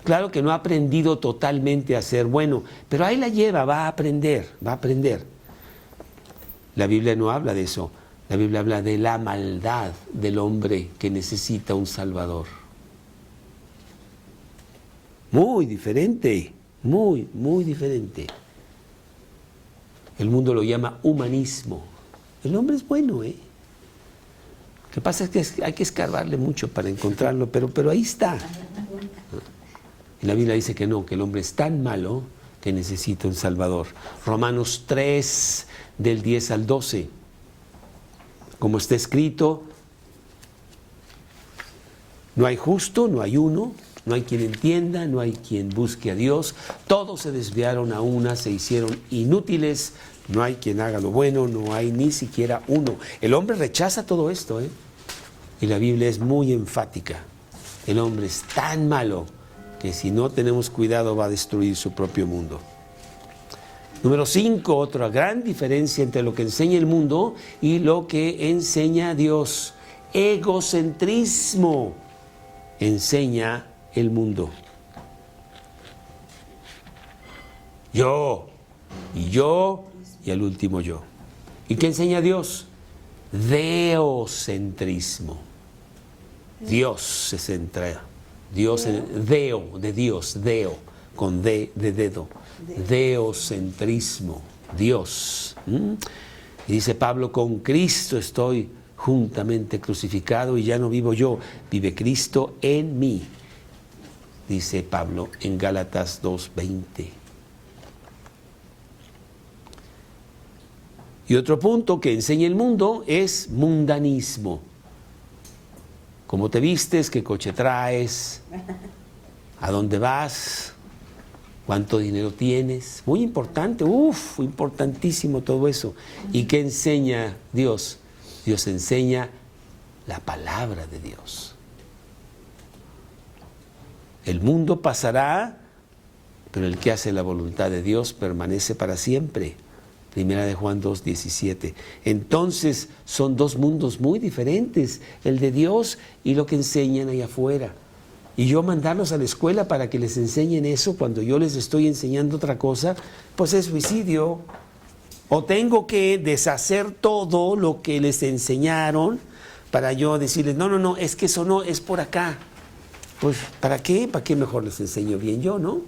Claro que no ha aprendido totalmente a ser bueno, pero ahí la lleva, va a aprender. La Biblia no habla de eso. La Biblia habla de la maldad del hombre que necesita un Salvador. Muy diferente, muy diferente. El mundo lo llama humanismo. El hombre es bueno, ¿eh? Lo que pasa es que hay que escarbarle mucho para encontrarlo, pero ahí está. Y la Biblia dice que no, que el hombre es tan malo que necesita un Salvador. Romanos 3, del 10 al 12. Como está escrito, no hay justo, no hay uno, no hay quien entienda, no hay quien busque a Dios. Todos se desviaron a una, se hicieron inútiles. No hay quien haga lo bueno, no hay ni siquiera uno. El hombre rechaza todo esto, ¿eh? Y la Biblia es muy enfática. El hombre es tan malo que si no tenemos cuidado va a destruir su propio mundo. Número 5, otra gran diferencia entre lo que enseña el mundo y lo que enseña Dios. Egocentrismo enseña el mundo. Yo, y al último yo. ¿Y qué enseña Dios? Deocentrismo. Dios se centra. Dios, deo, de Dios, deo, con D de dedo. Deocentrismo, Dios. Y dice Pablo, con Cristo estoy juntamente crucificado y ya no vivo yo, vive Cristo en mí. Dice Pablo en Gálatas 2:20. Y otro punto que enseña el mundo es mundanismo. ¿Cómo te vistes? ¿Qué coche traes? ¿A dónde vas? ¿Cuánto dinero tienes? Muy importante, importantísimo todo eso. ¿Y qué enseña Dios? Dios enseña la palabra de Dios. El mundo pasará, pero el que hace la voluntad de Dios permanece para siempre. Primera de Juan 2:17. Entonces son dos mundos muy diferentes, el de Dios y lo que enseñan allá afuera. Y yo mandarlos a la escuela para que les enseñen eso cuando yo les estoy enseñando otra cosa, pues es suicidio. O tengo que deshacer todo lo que les enseñaron para yo decirles, no, es que eso no, es por acá. Pues, ¿para qué? ¿Para qué mejor les enseño bien yo, no?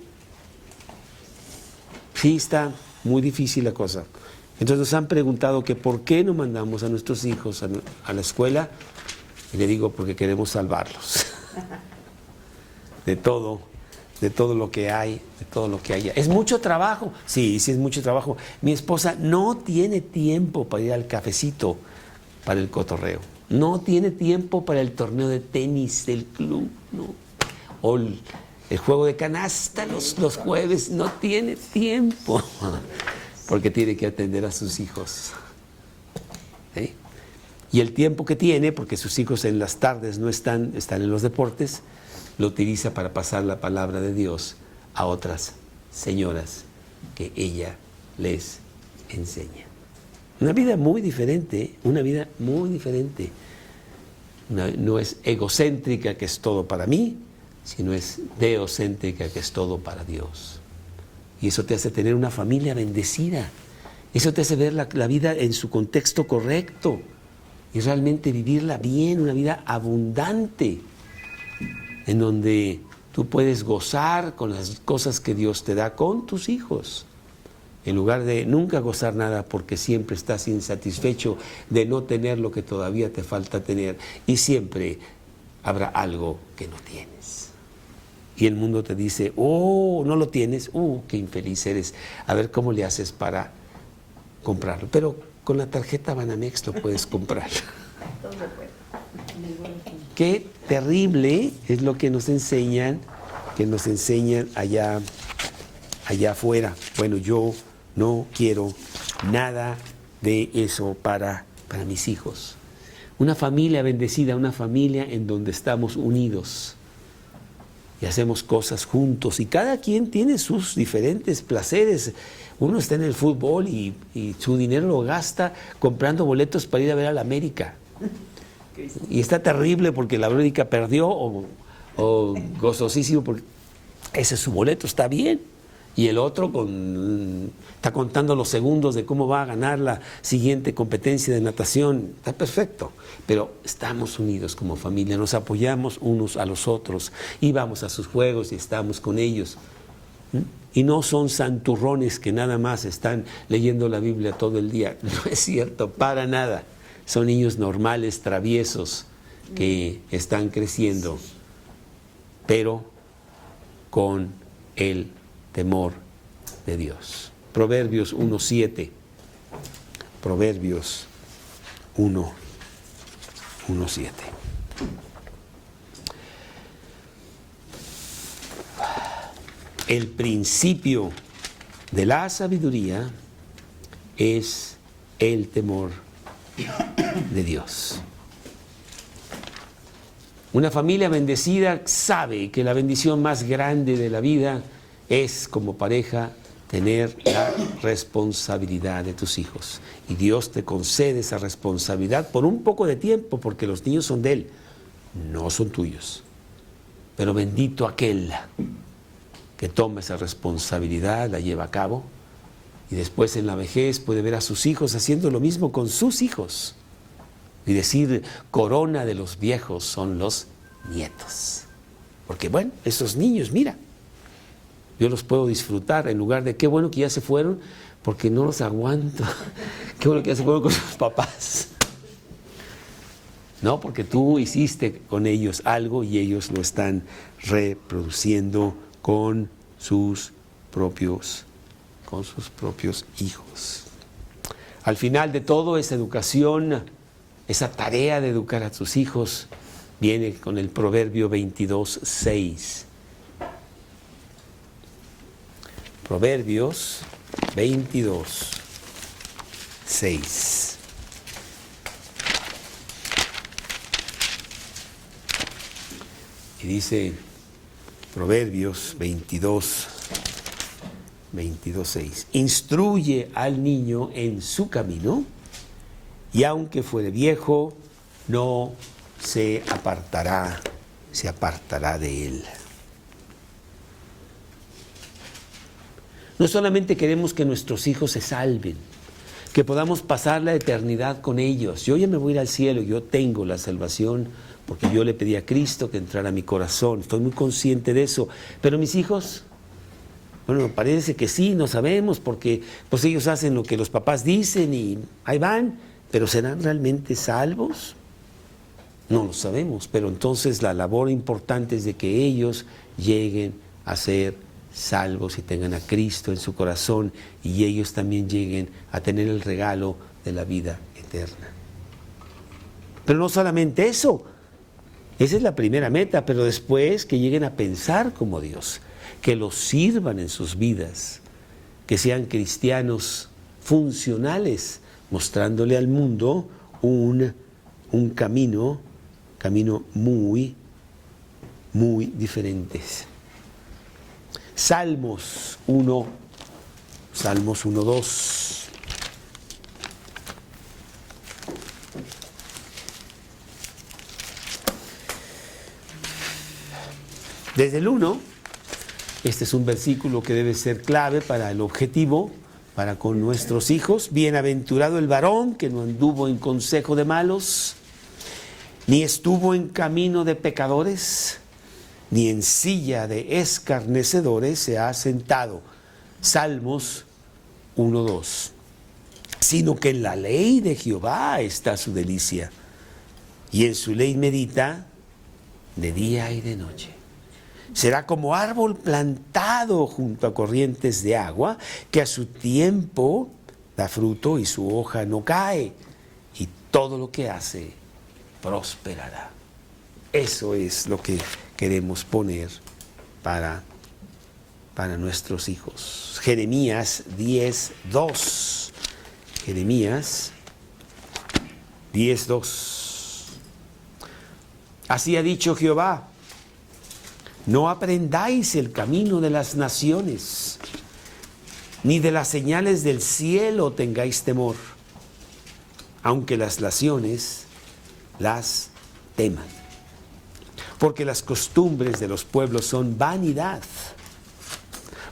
Sí, está muy difícil la cosa. Entonces nos han preguntado que por qué no mandamos a nuestros hijos a la escuela. Y le digo, porque queremos salvarlos. De todo lo que hay, de todo lo que haya. ¿Es mucho trabajo? Sí, es mucho trabajo. Mi esposa no tiene tiempo para ir al cafecito, para el cotorreo. No tiene tiempo para el torneo de tenis del club, no. O el juego de canasta los jueves, no tiene tiempo. Porque tiene que atender a sus hijos. ¿Sí? Y el tiempo que tiene, porque sus hijos en las tardes no están en los deportes, lo utiliza para pasar la palabra de Dios a otras señoras que ella les enseña. Una vida muy diferente, No es egocéntrica, que es todo para mí, sino es deocéntrica, que es todo para Dios. Y eso te hace tener una familia bendecida. Eso te hace ver la vida en su contexto correcto y realmente vivirla bien, una vida abundante, en donde tú puedes gozar con las cosas que Dios te da con tus hijos, en lugar de nunca gozar nada porque siempre estás insatisfecho de no tener lo que todavía te falta tener, y siempre habrá algo que no tienes. Y el mundo te dice, oh, no lo tienes, qué infeliz eres, a ver cómo le haces para comprarlo. Pero con la tarjeta Banamex lo puedes comprar. Qué terrible es lo que nos enseñan allá afuera. Bueno, yo no quiero nada de eso para mis hijos. Una familia bendecida, una familia en donde estamos unidos y hacemos cosas juntos, y cada quien tiene sus diferentes placeres. Uno está en el fútbol y su dinero lo gasta comprando boletos para ir a ver a la América. Y está terrible porque la América perdió, o gozosísimo porque ese es su boleto, está bien. Y el otro está contando los segundos de cómo va a ganar la siguiente competencia de natación. Está perfecto, pero estamos unidos como familia, nos apoyamos unos a los otros y vamos a sus juegos y estamos con ellos. Y no son santurrones que nada más están leyendo la Biblia todo el día. No es cierto, para nada. Son niños normales, traviesos, que están creciendo, pero con el temor de Dios. Proverbios 1:7. Proverbios 1:7. El principio de la sabiduría es el temor de Dios. Una familia bendecida sabe que la bendición más grande de la vida es, como pareja, tener la responsabilidad de tus hijos. Y Dios te concede esa responsabilidad por un poco de tiempo, porque los niños son de Él, no son tuyos. Pero bendito aquel que toma esa responsabilidad, la lleva a cabo, y después en la vejez puede ver a sus hijos haciendo lo mismo con sus hijos. Y decir, corona de los viejos son los nietos. Porque bueno, esos niños, mira, yo los puedo disfrutar en lugar de qué bueno que ya se fueron, porque no los aguanto. Qué bueno que ya se fueron con sus papás. No, porque tú hiciste con ellos algo y ellos lo están reproduciendo con sus propios hijos. Al final de todo, esa educación, esa tarea de educar a tus hijos, viene con el Proverbio 22:6. Proverbios 22:6. Y dice Proverbios 22:6. Instruye al niño en su camino, y aunque fuere viejo, no se apartará de él. No solamente queremos que nuestros hijos se salven, que podamos pasar la eternidad con ellos. Yo ya me voy a ir al cielo, yo tengo la salvación porque yo le pedí a Cristo que entrara a mi corazón. Estoy muy consciente de eso. Pero mis hijos, bueno, parece que sí, no sabemos, porque pues ellos hacen lo que los papás dicen y ahí van. ¿Pero serán realmente salvos? No lo sabemos, pero entonces la labor importante es de que ellos lleguen a ser salvos y tengan a Cristo en su corazón, y ellos también lleguen a tener el regalo de la vida eterna. Pero no solamente eso, esa es la primera meta, pero después que lleguen a pensar como Dios, que los sirvan en sus vidas, que sean cristianos funcionales, mostrándole al mundo un camino muy, muy diferente. Salmos 1:2. Desde el 1, este es un versículo que debe ser clave para el objetivo, para con nuestros hijos. Bienaventurado el varón que no anduvo en consejo de malos, ni estuvo en camino de pecadores, ni en silla de escarnecedores se ha sentado. Salmos 1:2. Sino que en la ley de Jehová está su delicia, y en su ley medita de día y de noche. Será como árbol plantado junto a corrientes de agua, que a su tiempo da fruto y su hoja no cae, y todo lo que hace prosperará. Eso es lo que queremos poner para nuestros hijos. Jeremías 10:2. Jeremías 10:2. Así ha dicho Jehová: no aprendáis el camino de las naciones, ni de las señales del cielo tengáis temor, aunque las naciones las teman. Porque las costumbres de los pueblos son vanidad.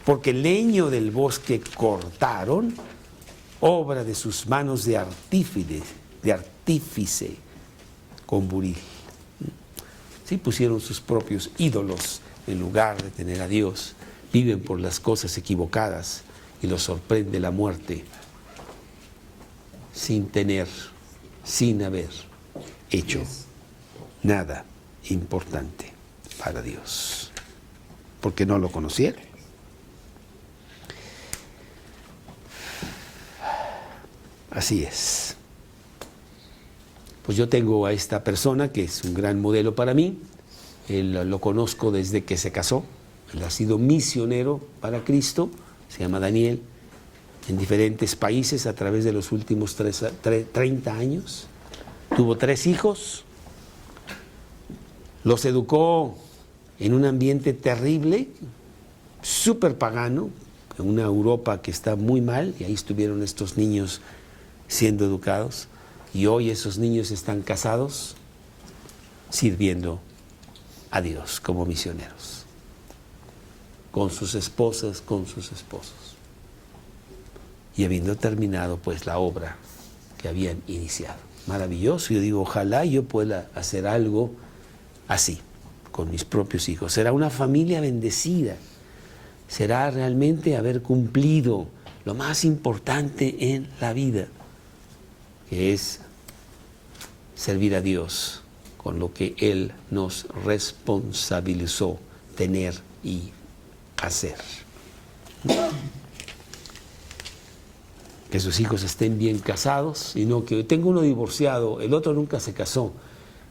Porque el leño del bosque cortaron, obra de sus manos de artífice con buril. Sí, pusieron sus propios ídolos en lugar de tener a Dios. Viven por las cosas equivocadas y los sorprende la muerte sin haber hecho nada importante para Dios, porque no lo conocieron. Así es. Pues yo tengo a esta persona que es un gran modelo para mí. Él lo conozco desde que se casó. Él ha sido misionero para Cristo. Se llama Daniel. En diferentes países a través de los últimos 30 años. Tuvo 3 hijos. Los educó en un ambiente terrible, súper pagano, en una Europa que está muy mal, y ahí estuvieron estos niños siendo educados, y hoy esos niños están casados, sirviendo a Dios como misioneros, con sus esposas, con sus esposos, y habiendo terminado pues la obra que habían iniciado. Maravilloso. Yo digo, ojalá yo pueda hacer algo así con mis propios hijos. Será una familia bendecida, será realmente haber cumplido lo más importante en la vida, que es servir a Dios con lo que Él nos responsabilizó tener y hacer. Que sus hijos estén bien casados, y no que tengo uno divorciado, el otro nunca se casó,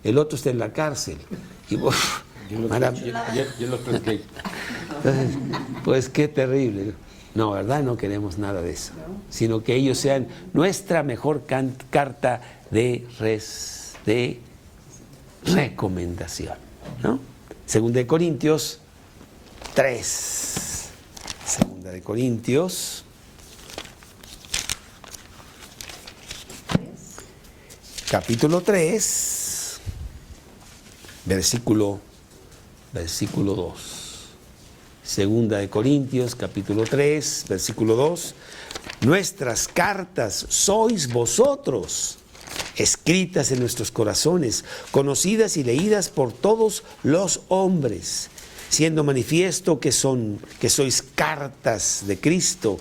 el otro está en la cárcel. Y el otro es gay. Pues qué terrible. No, ¿verdad? No queremos nada de eso, sino que ellos sean nuestra mejor carta de recomendación, ¿no? Segunda de Corintios 3. Segunda de Corintios capítulo 3, versículo 2. Segunda de Corintios, capítulo 3, versículo 2. Nuestras cartas sois vosotros, escritas en nuestros corazones, conocidas y leídas por todos los hombres, siendo manifiesto que sois cartas de Cristo,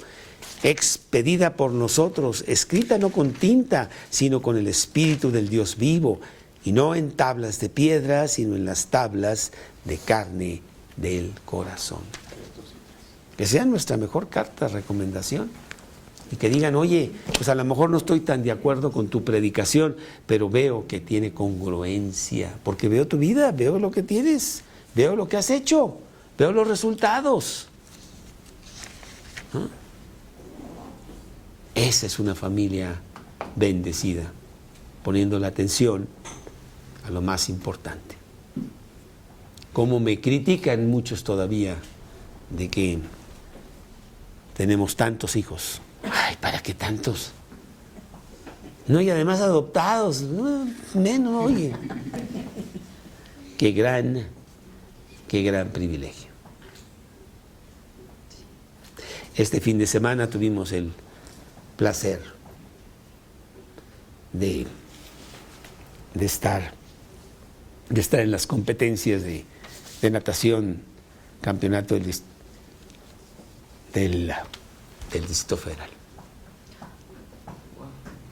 expedida por nosotros, escrita no con tinta, sino con el Espíritu del Dios vivo, y no en tablas de piedra, sino en las tablas de carne del corazón. Que sea nuestra mejor carta de recomendación, y que digan, oye, pues a lo mejor no estoy tan de acuerdo con tu predicación, pero veo que tiene congruencia, porque veo tu vida, veo lo que tienes, veo lo que has hecho, veo los resultados, ¿no? Esa es una familia bendecida, poniendo la atención a lo más importante. Como me critican muchos todavía de que tenemos tantos hijos. Ay, ¿para qué tantos? No, y además adoptados. Menos, oye. Qué gran Qué gran privilegio. Este fin de semana tuvimos el placer de estar en las competencias de natación, campeonato del Distrito Federal.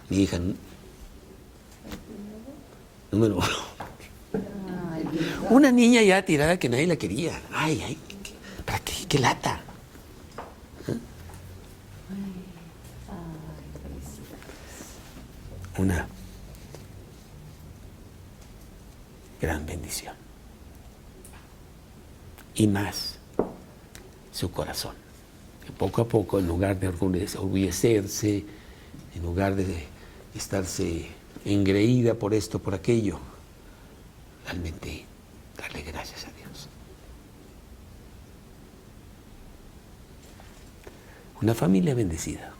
Mi hija número 1. Una niña ya tirada que nadie la quería. Ay, ¿para qué? ¿Qué lata? Una gran bendición. Y más, su corazón. Que poco a poco, en lugar de orgullecerse, en lugar de estarse engreída por esto, por aquello, realmente darle gracias a Dios. Una familia bendecida.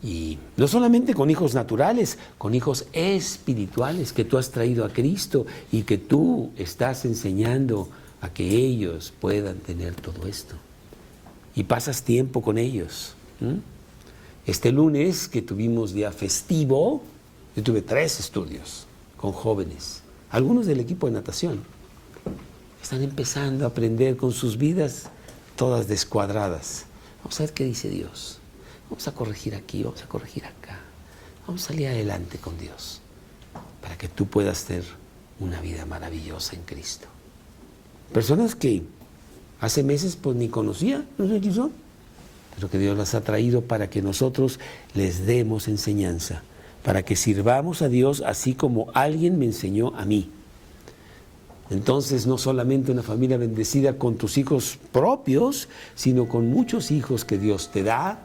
Y no solamente con hijos naturales, con hijos espirituales que tú has traído a Cristo y que tú estás enseñando a que ellos puedan tener todo esto. Y pasas tiempo con ellos. Este lunes que tuvimos día festivo, yo tuve 3 estudios con jóvenes, algunos del equipo de natación. Están empezando a aprender con sus vidas todas descuadradas. Vamos a ver qué dice Dios. Vamos a corregir aquí, vamos a corregir acá. Vamos a salir adelante con Dios para que tú puedas tener una vida maravillosa en Cristo. Personas que hace meses pues ni conocía, no sé quién son, pero que Dios las ha traído para que nosotros les demos enseñanza, para que sirvamos a Dios así como alguien me enseñó a mí. Entonces, no solamente una familia bendecida con tus hijos propios, sino con muchos hijos que Dios te da,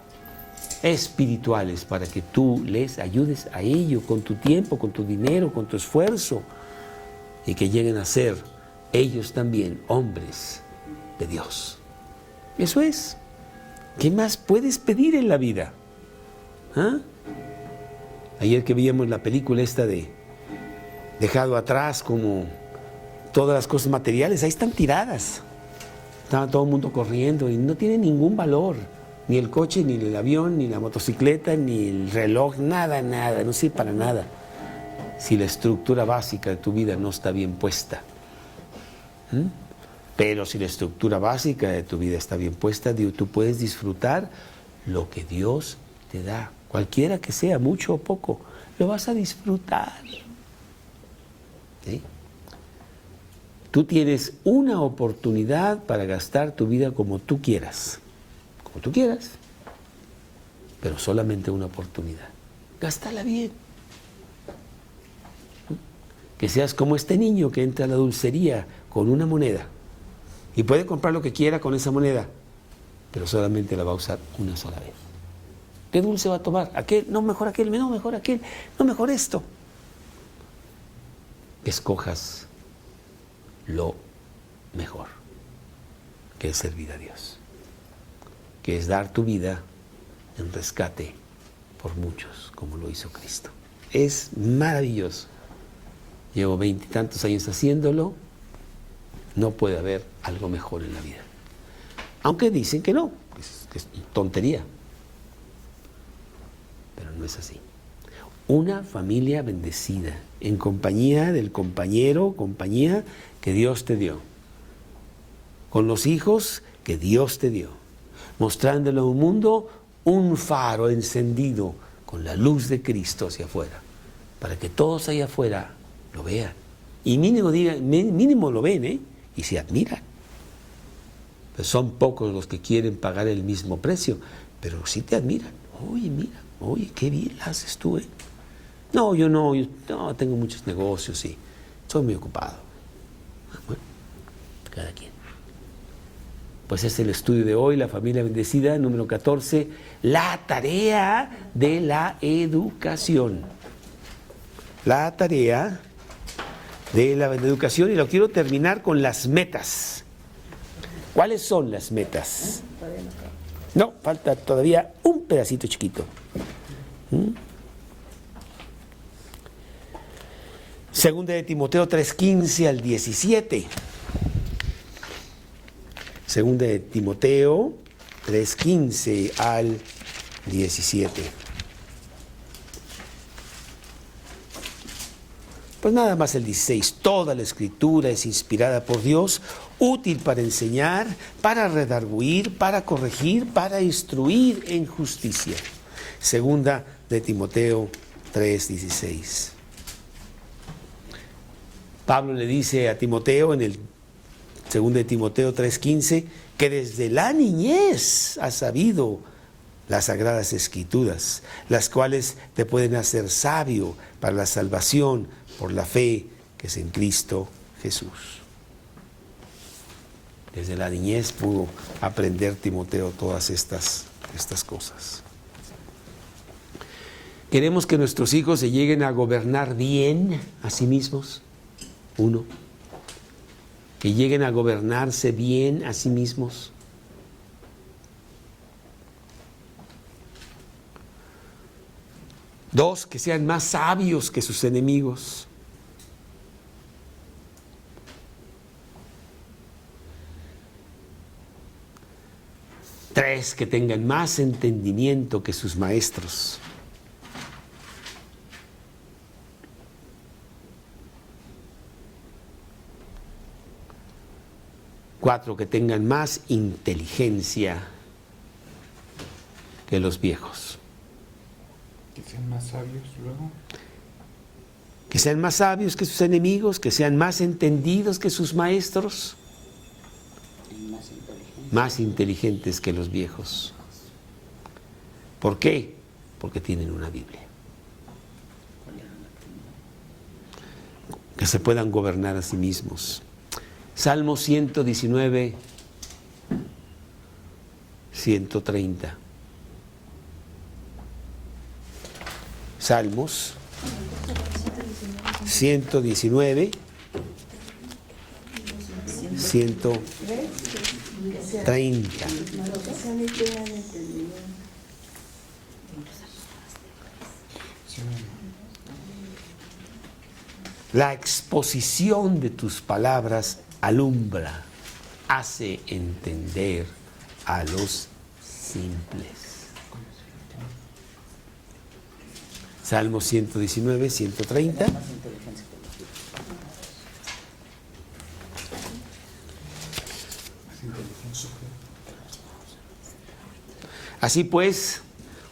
espirituales, para que tú les ayudes a ello con tu tiempo, con tu dinero, con tu esfuerzo, y que lleguen a ser ellos también hombres de Dios. Eso es. ¿Qué más puedes pedir en la vida? Ayer que veíamos la película esta de Dejado Atrás, como todas las cosas materiales ahí están tiradas. Estaba todo el mundo corriendo y no tiene ningún valor. Ni el coche, ni el avión, ni la motocicleta, ni el reloj, nada, no sirve para nada. Si la estructura básica de tu vida no está bien puesta. Pero si la estructura básica de tu vida está bien puesta, tú puedes disfrutar lo que Dios te da. Cualquiera que sea, mucho o poco, lo vas a disfrutar. ¿Sí? Tú tienes una oportunidad para gastar tu vida como tú quieras. Como tú quieras, pero solamente una oportunidad. Gástala bien. Que seas como este niño que entra a la dulcería con una moneda y puede comprar lo que quiera con esa moneda, pero solamente la va a usar una sola vez. ¿Qué dulce va a tomar? ¿Aquel? No, mejor aquel. No, mejor aquel. No, mejor esto. Que escojas lo mejor, que es servir a Dios, que es dar tu vida en rescate por muchos, como lo hizo Cristo. Es maravilloso. Llevo 20 y tantos años haciéndolo. No puede haber algo mejor en la vida. Aunque dicen que no, que es tontería. Pero no es así. Una familia bendecida, en compañía del compañero, compañía que Dios te dio. Con los hijos que Dios te dio. Mostrándole a un mundo un faro encendido con la luz de Cristo hacia afuera, para que todos allá afuera lo vean. Y mínimo lo ven, y se admiran. Pues son pocos los que quieren pagar el mismo precio, pero sí te admiran. Oye, mira, oye, qué bien la haces tú, No, yo no, tengo muchos negocios y soy muy ocupado. Bueno, cada quien. Pues es el estudio de hoy, la familia bendecida, número 14, la tarea de la educación. La tarea de la educación, y lo quiero terminar con las metas. ¿Cuáles son las metas? No, falta todavía un pedacito chiquito. Segunda de Timoteo 3:15 al 17. Segunda de Timoteo 3:15 al 17. Pues nada más el 16. Toda la Escritura es inspirada por Dios, útil para enseñar, para redarguir, para corregir, para instruir en justicia. Segunda de Timoteo 3:16. Pablo le dice a Timoteo en el segunda de Timoteo 3:15 que desde la niñez has sabido las Sagradas Escrituras, las cuales te pueden hacer sabio para la salvación por la fe que es en Cristo Jesús. Desde la niñez pudo aprender Timoteo todas estas cosas. ¿Queremos que nuestros hijos se lleguen a gobernar bien a sí mismos? Uno. Que lleguen a gobernarse bien a sí mismos. Dos, que sean más sabios que sus enemigos. Tres, que tengan más entendimiento que sus maestros. Cuatro, que tengan más inteligencia que los viejos. Que sean más sabios luego. Que sean más sabios que sus enemigos, que sean más entendidos que sus maestros. Más inteligentes que los viejos. ¿Por qué? Porque tienen una Biblia. Que se puedan gobernar a sí mismos. Salmo 119, 130. Salmos 119, 130. La exposición de tus palabras alumbra, hace entender a los simples. Salmo 119, 130. Así pues,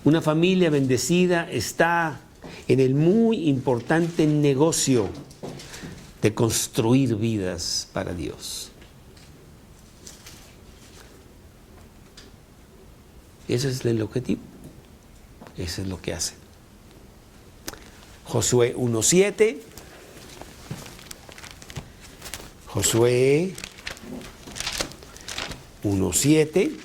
una familia bendecida está en el muy importante negocio de construir vidas para Dios. Ese es el objetivo. Eso es lo que hacen. Josué 1:7. Josué 1:7.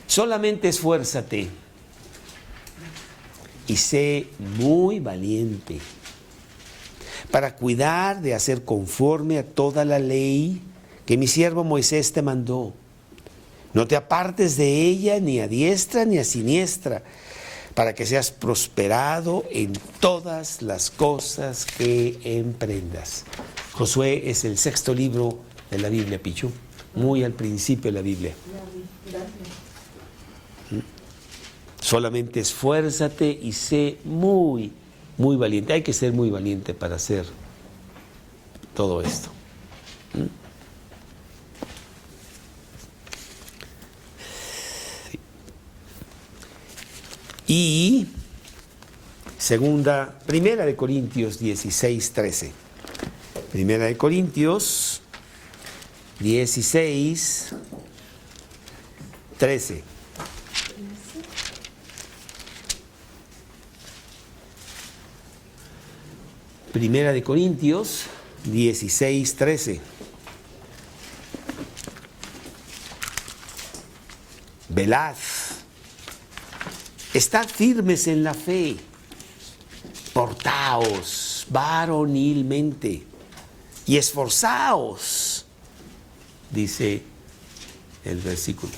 Solamente esfuérzate y sé muy valiente para cuidar de hacer conforme a toda la ley que mi siervo Moisés te mandó. No te apartes de ella ni a diestra ni a siniestra, para que seas prosperado en todas las cosas que emprendas. Josué es el 6º libro de la Biblia, Pichu, muy al principio de la Biblia. Solamente esfuérzate y sé muy, muy valiente. Hay que ser muy valiente para hacer todo esto. Sí. Y Primera de Corintios 16:13. Primera de Corintios 16:13. Primera de Corintios 16:13. Velad, estad firmes en la fe, portaos varonilmente y esforzaos, dice el versículo.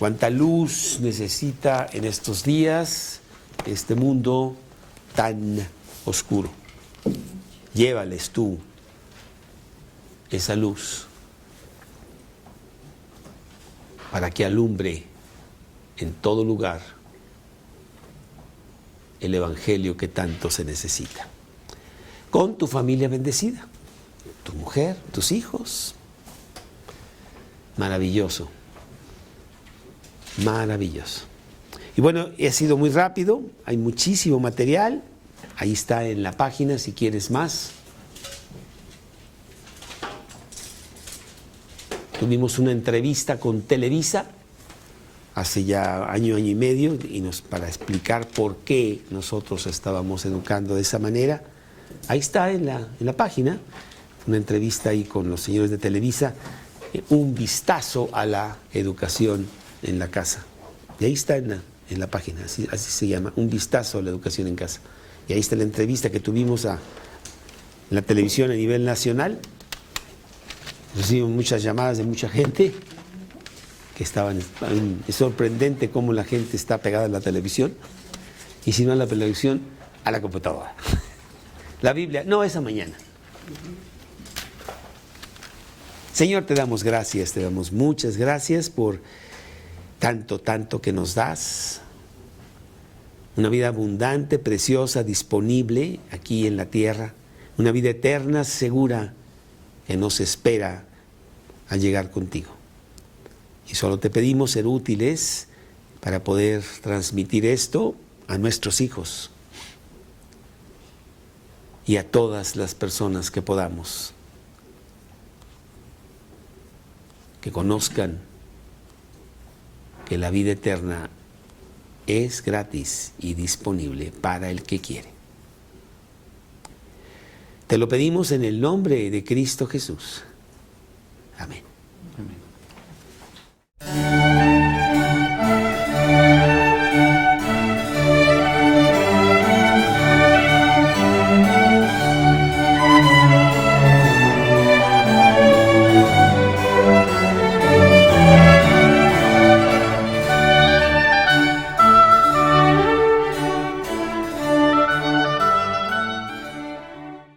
Cuánta luz necesita en estos días este mundo tan oscuro. Llévales tú esa luz para que alumbre en todo lugar el evangelio que tanto se necesita. Con tu familia bendecida, tu mujer, tus hijos. Maravilloso. Maravilloso. Y bueno, he sido muy rápido, hay muchísimo material, ahí está en la página si quieres más. Tuvimos una entrevista con Televisa hace ya año y medio para explicar por qué nosotros estábamos educando de esa manera. Ahí está en la página, una entrevista ahí con los señores de Televisa, un vistazo a la educación en la casa. Y ahí está en la página, así se llama, un vistazo a la educación en casa. Y ahí está la entrevista que tuvimos en la televisión a nivel nacional. Recibimos muchas llamadas de mucha gente que estaban. Es sorprendente cómo la gente está pegada a la televisión, y si no a la televisión, a la computadora. La Biblia, no, esa mañana. Señor, te damos gracias, te damos muchas gracias por tanto que nos das. Una vida abundante, preciosa, disponible aquí en la tierra. Una vida eterna, segura, que nos espera al llegar contigo. Y solo te pedimos ser útiles para poder transmitir esto a nuestros hijos y a todas las personas que podamos, que conozcan que la vida eterna es gratis y disponible para el que quiere. Te lo pedimos en el nombre de Cristo Jesús. Amén. Amén.